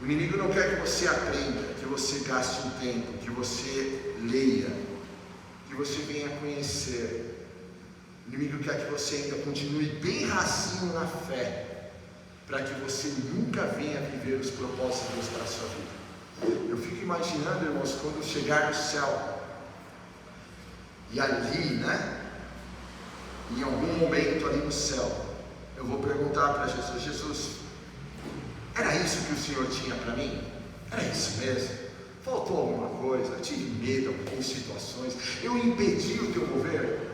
O inimigo não quer que você aprenda, que você gaste um tempo, que você leia, que você venha conhecer. O inimigo quer que você ainda continue bem racinho na fé, para que você nunca venha viver os propósitos de Deus para a sua vida. Eu fico imaginando, irmãos, quando chegar no céu, e ali, em algum momento ali no céu, eu vou perguntar para Jesus, Jesus, era isso que o Senhor tinha para mim? Era isso mesmo? Faltou alguma coisa? Eu tive medo em algumas situações? Eu impedi o teu mover?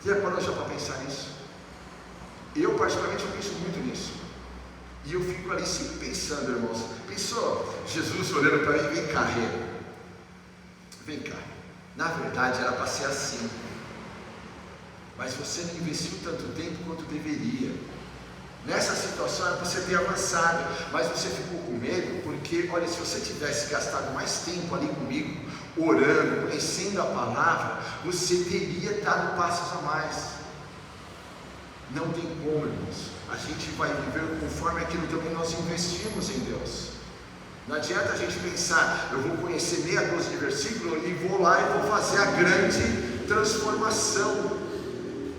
Você já parou para pensar nisso? Eu particularmente eu penso muito nisso. E eu fico ali sempre pensando, irmãos. Pensou, Jesus olhando para mim, vem cá, vem cá. Na verdade era para ser assim. Mas você não investiu tanto tempo quanto deveria. Nessa situação era para você ter avançado, mas você ficou com medo, porque, olha, se você tivesse gastado mais tempo ali comigo, orando, conhecendo a palavra, você teria dado passos a mais. Não tem como, irmãos. A gente vai viver conforme aquilo também nós investimos em Deus. Não adianta a gente pensar, eu vou conhecer meia dúzia de versículos e vou lá e vou fazer a grande transformação,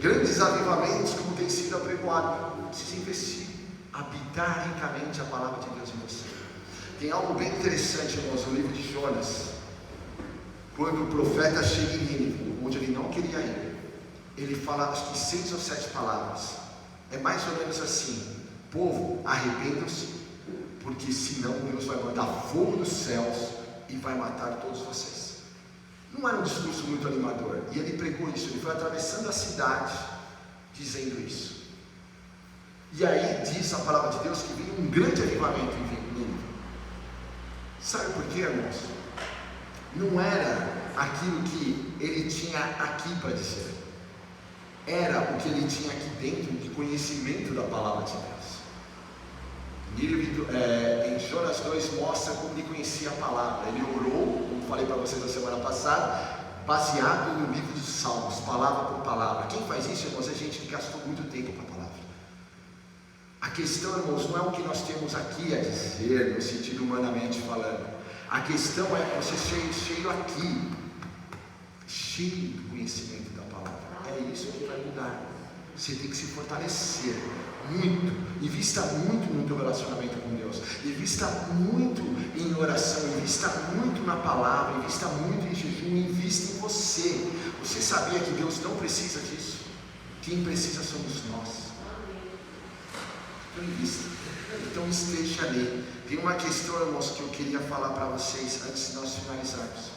grandes avivamentos como tem sido apregoado. Precisa investir. habitar ricamente a palavra de Deus em você. Tem algo bem interessante, irmãos, no livro de Jonas, quando o profeta chega em Nínive, onde ele não queria ir, ele fala acho que 6 ou 7 palavras, é mais ou menos assim: povo, arrependam-se, porque senão Deus vai mandar fogo dos céus e vai matar todos vocês. Não era um discurso muito animador, e ele pregou isso, ele foi atravessando a cidade dizendo isso. E aí diz a palavra de Deus que veio um grande avivamento em Nínive. Sabe por quê, irmãos? Não era aquilo que ele tinha aqui para dizer, era o que ele tinha aqui dentro de conhecimento da palavra de Deus. Nínive, em Jonas 2 mostra como ele conhecia a palavra. Ele orou, como falei para vocês na semana passada, baseado no livro dos Salmos, palavra por palavra. Quem faz isso, irmãos, é gente que gastou muito tempo com a palavra. A questão, irmãos, não é o que nós temos aqui a dizer, no sentido humanamente falando. A questão é você cheio aqui, cheio do conhecimento da palavra. É isso que vai mudar. Você tem que se fortalecer muito, invista muito no teu relacionamento com Deus, invista muito em oração, invista muito na palavra, invista muito em jejum, invista em você. Você sabia que Deus não precisa disso? Quem precisa somos nós. Então invista, então esteja ali. Tem uma questão, irmãos, que eu queria falar para vocês antes de nós finalizarmos.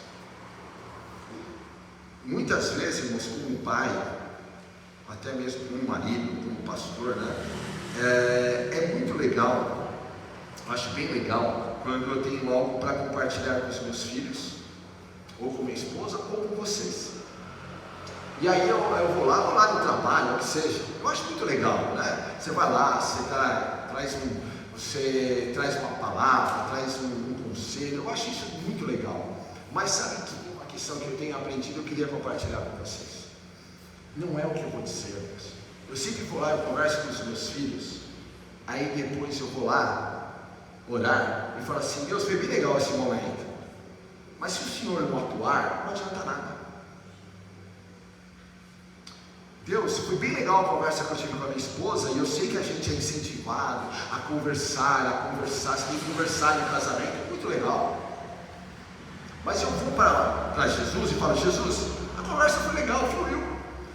Muitas vezes, irmãos, como pai, até mesmo como marido, como pastor, né? É muito legal, acho bem legal, quando eu tenho algo para compartilhar com os meus filhos, ou com minha esposa, ou com vocês. E aí eu vou lá no trabalho, o que seja, eu acho muito legal, né? Você vai lá, você traz uma palavra, traz um conselho, eu acho isso muito legal. Mas sabe que uma questão que eu tenho aprendido, eu queria compartilhar com vocês. Não é o que eu vou dizer, irmãos. Eu sempre vou lá, eu converso com os meus filhos, aí depois eu vou lá orar e falo assim: Deus, foi bem legal esse momento, mas se o Senhor não atuar, não adianta nada. Deus, foi bem legal a conversa que eu tive com a minha esposa, e eu sei que a gente é incentivado a conversar, você tem que conversar no casamento, é muito legal. Mas eu vou para Jesus e falo: Jesus, a conversa foi legal, fluiu,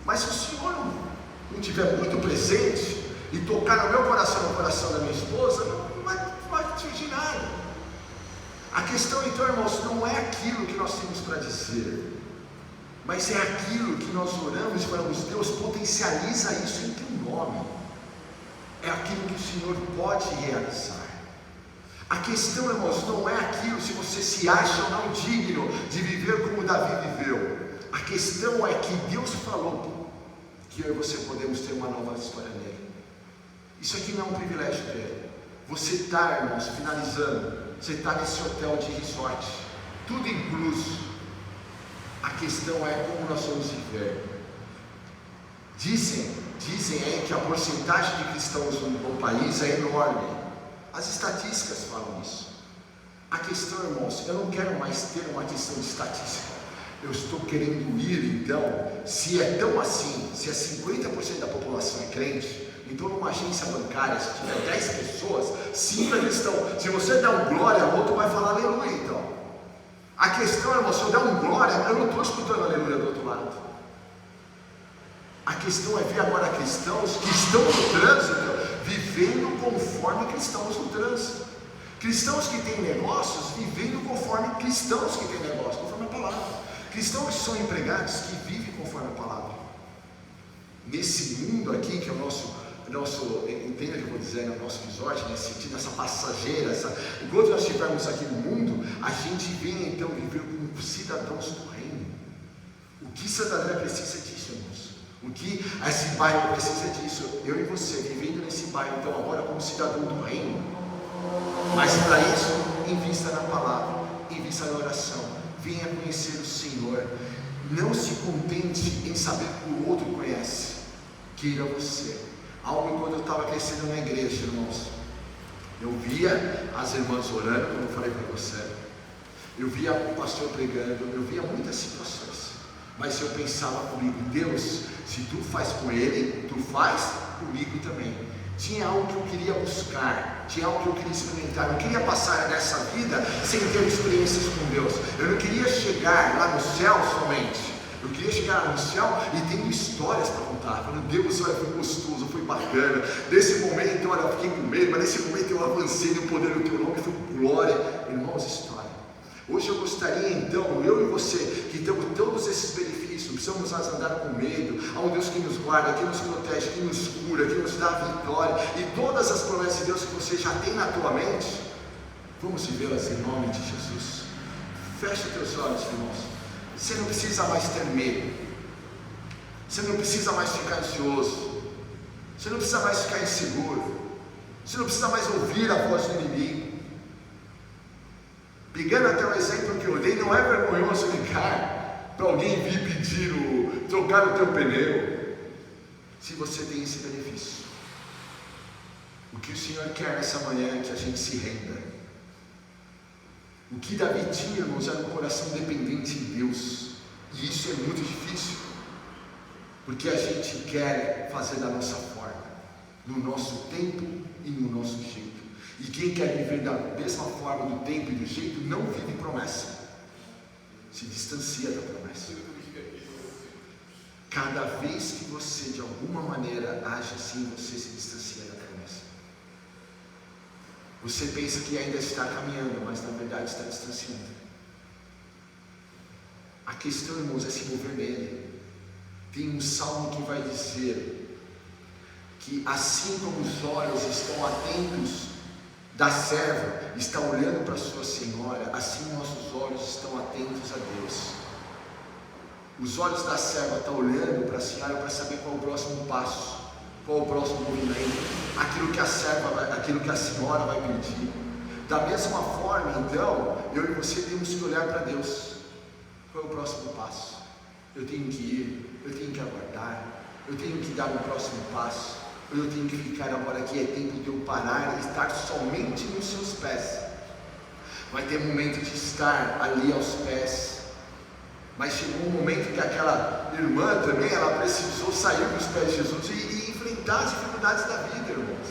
mas se o Senhor não estiver muito presente e tocar no meu coração, no coração da minha esposa, não vai atingir nada. A questão então, irmãos, não é aquilo que nós temos para dizer, mas é aquilo que nós oramos e falamos: Deus, potencializa isso em teu nome. É aquilo que o Senhor pode realizar. A questão, irmãos, não é aquilo se você se acha ou não digno de viver como Davi viveu. A questão é que Deus falou que eu e você podemos ter uma nova história nele. Isso aqui não é um privilégio dele. Você está, irmãos, finalizando, você está nesse hotel de resort, tudo incluso. A questão é como nós vamos viver. Dizem aí que a porcentagem de cristãos no país é enorme. As estatísticas falam isso. A questão, irmãos, eu não quero mais ter uma questão de estatística. Eu estou querendo ir, então, se é tão assim, se é 50% da população é crente, então numa agência bancária, se tiver 10 pessoas, 5 é cristão. Se você der um glória, o outro vai falar aleluia, então. A questão, irmão, se eu der um glória, eu não estou escutando aleluia do outro lado. A questão é ver agora cristãos que estão no trânsito, vivendo conforme cristãos no trânsito. Cristãos que têm negócios, vivendo conforme cristãos que têm negócios, conforme a palavra. Cristãos que são empregados, que vivem conforme a palavra. Nesse mundo aqui, que é o nosso entenda o que eu vou dizer, no nosso resort, nesse sentido, essa passageira, enquanto nós estivermos aqui no mundo, a gente vem então viver como cidadãos do reino. O que Santa André precisa disso, irmãos? O que esse bairro precisa disso? Eu e você, vivendo nesse bairro, então agora como cidadão do reino. Mas para isso, invista na palavra, invista na oração, venha conhecer o Senhor. Não se contente em saber que o outro conhece, queira você. Algo quando eu estava crescendo na igreja, irmãos, eu via as irmãs orando, como eu falei para você, eu via o pastor pregando, eu via muitas situações, mas eu pensava comigo: Deus, se tu faz com ele, tu faz comigo também. tinha algo que eu queria buscar, tinha algo que eu queria experimentar. Eu não queria passar nessa vida sem ter experiências com Deus. Eu não queria chegar lá no céu somente. Eu queria chegar lá no céu e tendo histórias para contar. Falando, Deus, olha, foi gostoso, foi bacana. Nesse momento, olha, eu fiquei com medo, mas nesse momento eu avancei no poder do teu nome, foi glória. Irmãos, história. Hoje eu gostaria então, eu e você, que temos todos esses benefícios, precisamos nós andar com medo, há um Deus que nos guarda, que nos protege, que nos cura, que nos dá vitória, e todas as promessas de Deus que você já tem na tua mente, vamos vivê-las em nome de Jesus. Fecha teus olhos, irmãos. Você não precisa mais ter medo, você não precisa mais ficar ansioso, você não precisa mais ficar inseguro, você não precisa mais ouvir a voz do inimigo. Pegando até o exemplo que eu dei, não é vergonhoso ligar para alguém vir pedir trocar o teu pneu, se você tem esse benefício. O que o Senhor quer nessa manhã é que a gente se renda. O que Davi tinha, irmãos, era um coração dependente de Deus, e isso é muito difícil, porque a gente quer fazer da nossa forma, no nosso tempo e no nosso jeito. E quem quer viver da mesma forma, do tempo e do jeito, não vive promessa, se distancia da promessa. Cada vez que você de alguma maneira age assim, você se distancia da promessa. Você pensa que ainda está caminhando, mas na verdade está distanciando. A questão, irmãos, é se mover nele. Tem um salmo que vai dizer que assim como os olhos estão atentos da serva, está olhando para a sua senhora, assim nossos olhos estão atentos a Deus. Os olhos da serva estão olhando para a senhora para saber qual é o próximo passo, qual é o próximo movimento, aquilo que a senhora vai pedir. Da mesma forma, então, eu e você temos que olhar para Deus. Qual é o próximo passo? Eu tenho que ir, eu tenho que aguardar, eu tenho que dar o próximo passo. Eu tenho que ficar agora aqui, é tempo de eu parar e estar somente nos seus pés. Vai ter momento de estar ali aos pés, mas chegou um momento que aquela irmã também, ela precisou sair dos pés de Jesus e enfrentar as dificuldades da vida, irmãos.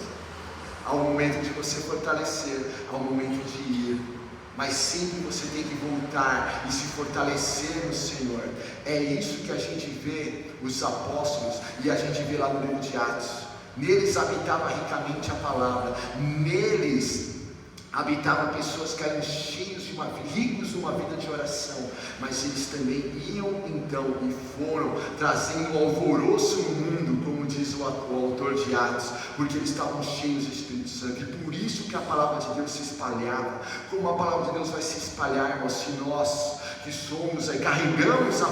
Há um momento de você fortalecer, há um momento de ir, mas sempre você tem que voltar e se fortalecer no Senhor. É isso que a gente vê os apóstolos e a gente vê lá no livro de Atos. Neles habitava ricamente a palavra, neles habitavam pessoas que eram ricos de uma vida de oração, mas eles também iam então e foram trazendo alvoroço no mundo, como diz o autor de Atos, porque eles estavam cheios do Espírito Santo, e por isso que a palavra de Deus se espalhava. Como a palavra de Deus vai se espalhar, irmãos, se nós que somos aí, carregamos a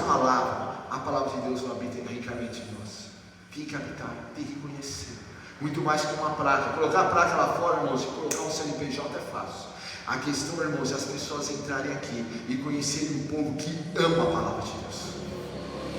palavra de Deus não habita ricamente em nós. Tem que habitar, tem que conhecer. Muito mais que uma placa. Colocar a placa lá fora, irmãos, e colocar um CNPJ é fácil. A questão, irmãos, é as pessoas entrarem aqui e conhecerem um povo que ama a palavra de Deus.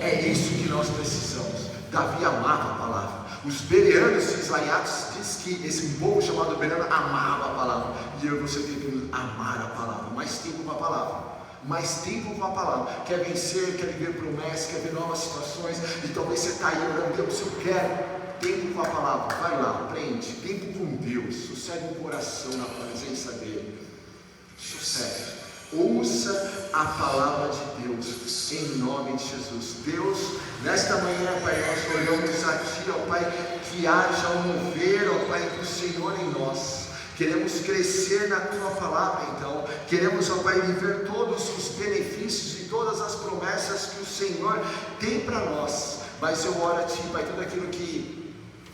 É isso que nós precisamos. Davi amava a palavra. Os bereanos de Atos diz que esse povo chamado bereano amava a palavra. E eu e você tem que amar a palavra. Mais tempo com a palavra. Mais tempo com a palavra. Quer vencer, quer viver promessas, quer ver novas situações. E talvez você está aí orando, Deus, eu quero tempo com a palavra. Vai lá, aprende. Tempo com Deus. Sossegue o coração na presença dele. Sossegue. Ouça a palavra de Deus em nome de Jesus. Deus, nesta manhã, Pai, nós olhamos a Ti, ó Pai, que haja um mover, ó Pai, do Senhor em nós. Queremos crescer na Tua palavra, então. Queremos, ó Pai, viver todos os benefícios e todas as promessas que o Senhor tem para nós. Mas eu oro a Ti, Pai, tudo aquilo que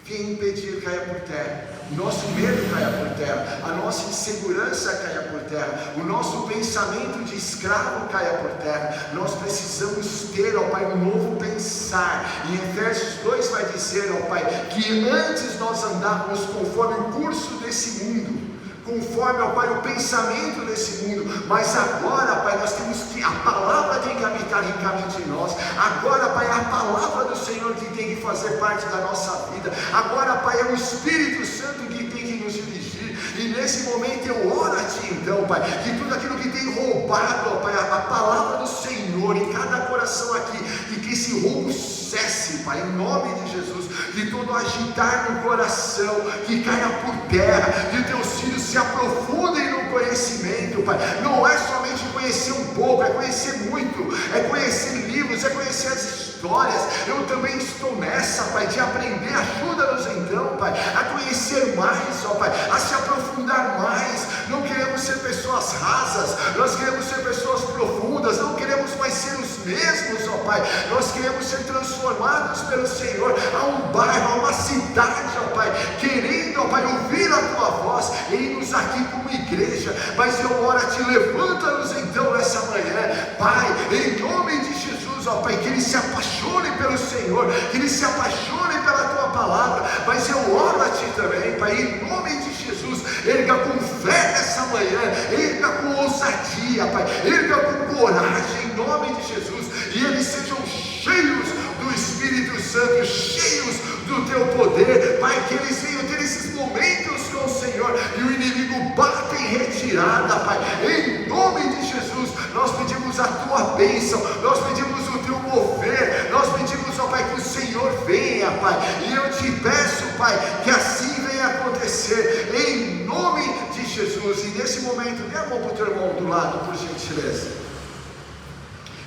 vem impedir caia por terra, o nosso medo caia por terra, a nossa insegurança caia por terra, o nosso pensamento de escravo caia por terra. Nós precisamos ter, ó Pai, um novo pensar. E em Efésios 2 vai dizer, ó Pai, que antes nós andávamos conforme o curso desse mundo, conforme, ó Pai, o pensamento desse mundo, mas agora, Pai, nós temos que, a palavra tem que habitar ricamente em nós. Agora, Pai, é a palavra do Senhor que tem que fazer parte da nossa vida. Agora, Pai, é o Espírito Santo que tem que nos dirigir. E nesse momento eu oro a Ti, então, Pai, que tudo aquilo que tem roubado, ó Pai, a palavra do Senhor em cada coração aqui, e que esse roubo cesse, Pai, em nome de Jesus, que todo agitar no coração, que caia por terra, que teus filhos se aprofundem no conhecimento, Pai. Não é somente conhecer um pouco, é conhecer muito, é conhecer livros, é conhecer as histórias. Eu também estou nessa, Pai, de aprender. Ajuda-nos então, Pai, a conhecer mais, ó Pai, a se aprofundar mais. Não queremos ser pessoas rasas, nós queremos ser pessoas profundas, não queremos mais ser os mesmos, ó Pai. Nós queremos ser transformados pelo Senhor a um bairro, a uma cidade, ó Pai, querendo, ó Pai, ouvir a Tua voz, eis-nos aqui como igreja. Mas eu oro a Ti, levanta-nos então nessa manhã, Pai, em nome de Jesus, ó Pai, que eles se apaixonem pelo Senhor, que eles se apaixonem pela Tua palavra. Mas eu oro a Ti também, Pai, em nome de Jesus, erga com fé nessa manhã, erga com ousadia, Pai, erga com coragem, em nome de Jesus, e eles sejam cheios do Espírito Santo, cheios do Teu poder, Pai, que eles venham ter esses momentos com o Senhor, e o inimigo bata em retirada, Pai, em nome de Jesus. Nós pedimos a Tua bênção, nós pedimos o Teu mover, nós pedimos, ó Pai, que o Senhor venha, Pai, e eu Te peço, Pai, que assim venha acontecer, em nome de Jesus. E nesse momento, dê a mão para o teu irmão do lado, por gentileza,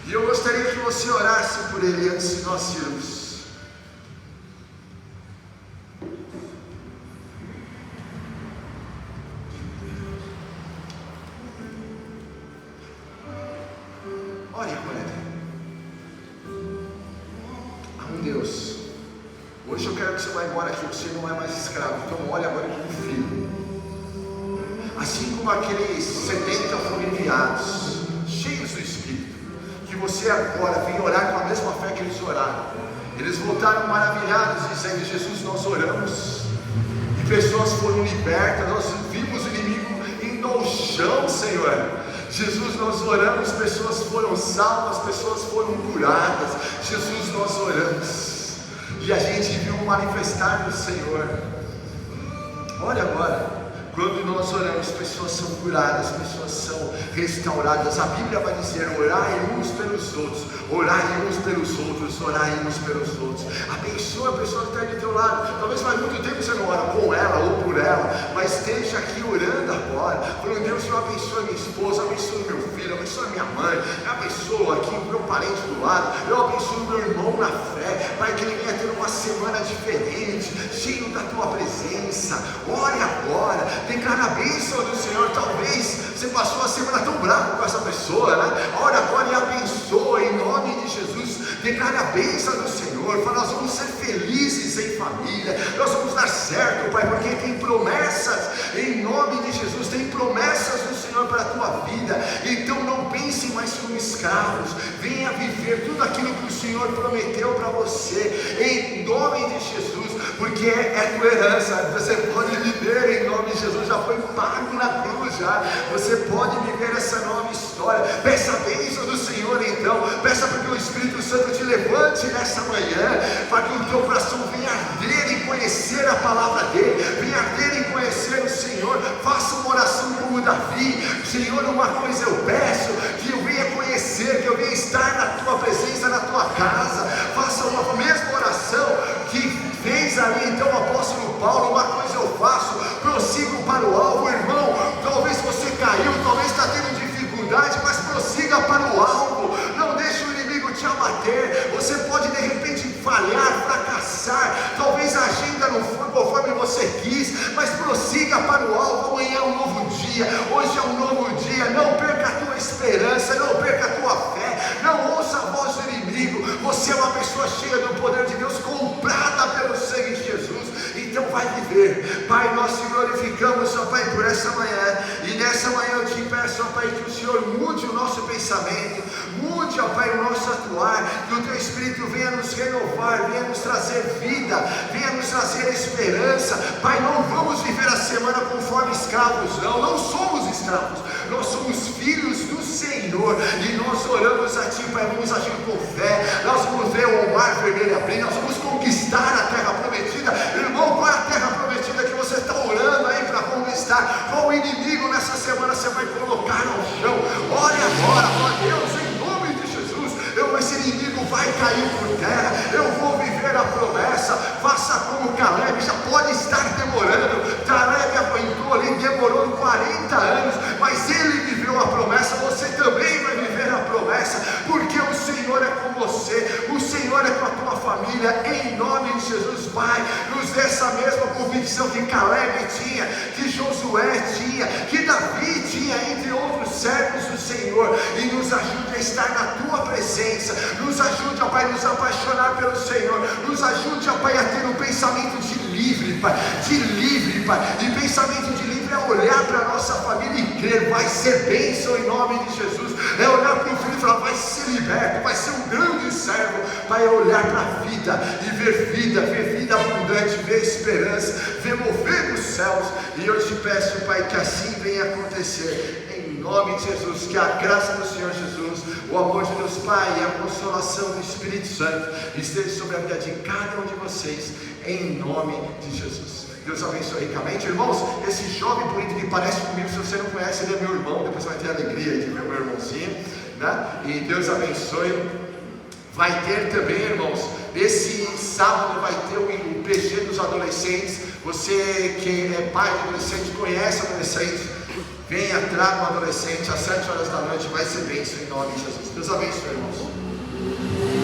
e eu gostaria que você orasse por ele antes de nós irmos. Ore com ele. Deus, hoje eu quero que você vá embora aqui, você não é mais escravo, então olha agora como filho. Assim como aqueles 70 foram enviados, cheios do Espírito, que você agora vem orar com a mesma fé que eles oraram. Eles voltaram maravilhados, dizendo: Jesus, nós oramos, e pessoas foram libertas. Nós vimos o inimigo indo ao chão, Senhor. Jesus, nós oramos, pessoas foram salvas, pessoas foram curadas. Jesus, nós oramos, e a gente viu o manifestar do Senhor. Olha agora, quando nós oramos, pessoas são curadas, pessoas são restauradas. A Bíblia vai dizer: orai uns pelos outros, orai uns pelos outros, orai uns pelos outros. Abençoa a pessoa que está aí do teu lado. Talvez faz muito tempo você não ora com ela ou por ela, mas esteja aqui orando agora, falando: Deus, eu abençoe minha esposa, abençoe meu filho, abençoe minha mãe, abençoa aqui o meu parente do lado, eu abençoe meu irmão na fé, para que ele venha ter uma semana diferente, cheio da tua presença. Ore agora, declara a bênção do Senhor. Talvez você passou a semana tão bravo com essa pessoa, né? Ora agora e abençoa em nome de Jesus. Declara a bênção do Senhor. Fala: nós vamos ser felizes em família, nós vamos dar certo, Pai, porque tem promessas em nome de Jesus, tem promessas do Senhor para a tua vida. Então não pense mais como escravos, venha viver tudo aquilo que o Senhor prometeu para você, em nome de Jesus, porque é tua herança. Você pode viver em nome de Jesus, já foi pago na cruz, já. Você pode viver essa nova história. Peça a bênção do Senhor então, peça para que o Espírito Santo te levante nessa manhã, para que o teu coração venha arder em conhecer a palavra dele, venha arder em conhecer o Senhor. Faça uma oração como Davi: Senhor, uma coisa eu peço, que eu venha conhecer, que eu venha estar na tua presença, na tua casa. Faça uma mesma oração que fez ali então o apóstolo Paulo: uma coisa eu faço, prossigo para o alvo. Irmão, talvez você caiu, talvez está tendo dificuldade, mas prossiga para o alvo, não deixe o inimigo te abater. Você pode de repente falhar, fracassar, talvez a agenda não foi conforme você quis, mas prossiga para o alvo. Amanhã é um novo dia, hoje é um novo dia. Não perca a tua esperança, não perca a tua fé, não ouça a voz do inimigo. Você é uma pessoa cheia do poder de Deus, comprada pelo sangue de Jesus. Então vai viver. Pai, nós te glorificamos, ó Pai, por essa manhã, e nessa manhã eu te peço, ó Pai, que o Senhor mude o nosso pensamento, mude, ó Pai, o nosso atuar, que o teu Espírito venha nos renovar, venha nos trazer vida, venha nos trazer esperança. Pai, não vamos viver a semana conforme escravos, não somos escravos, nós somos filhos do Senhor, e nós oramos a Ti, Pai. Vamos agir com fé, nós vamos ver o mar vermelho abrir, nós vamos conquistar a terra prometida. Irmão, qual é a terra prometida que você está orando aí para conquistar? Qual inimigo nessa semana você vai colocar no chão? Ore agora, ó Deus, em nome de Jesus, esse inimigo vai cair por terra. Eu vou viver Pai, nos dê essa mesma convicção que Caleb tinha, que Josué tinha, que Davi tinha, entre outros servos do Senhor, e nos ajude a estar na Tua presença, nos ajude, ó Pai, a nos apaixonar pelo Senhor, nos ajude, ó Pai, a ter um pensamento de livre, Pai, e pensamento de livre é olhar para a nossa família e crer, vai ser bênção em nome de Jesus, é olhar para o filho e falar, vai ser liberto, vai ser um grande servo, Pai, é olhar para a vida e ver vida abundante, ver esperança, ver mover dos céus, e eu te peço, Pai, que assim venha acontecer, em nome de Jesus, que a graça do Senhor Jesus, o amor de Deus Pai e a consolação do Espírito Santo esteja sobre a vida de cada um de vocês, em nome de Jesus. Deus abençoe ricamente. Irmãos, esse jovem bonito que parece comigo, se você não conhece, ele é meu irmão, depois você vai ter a alegria de ver meu irmãozinho, né? E Deus abençoe. Vai ter também, irmãos, esse sábado vai ter o PG dos adolescentes. Você que é pai de adolescente, conhece adolescente, venha, traga um adolescente às 7 horas da noite, vai ser bênção em nome de Jesus. Deus abençoe, irmãos.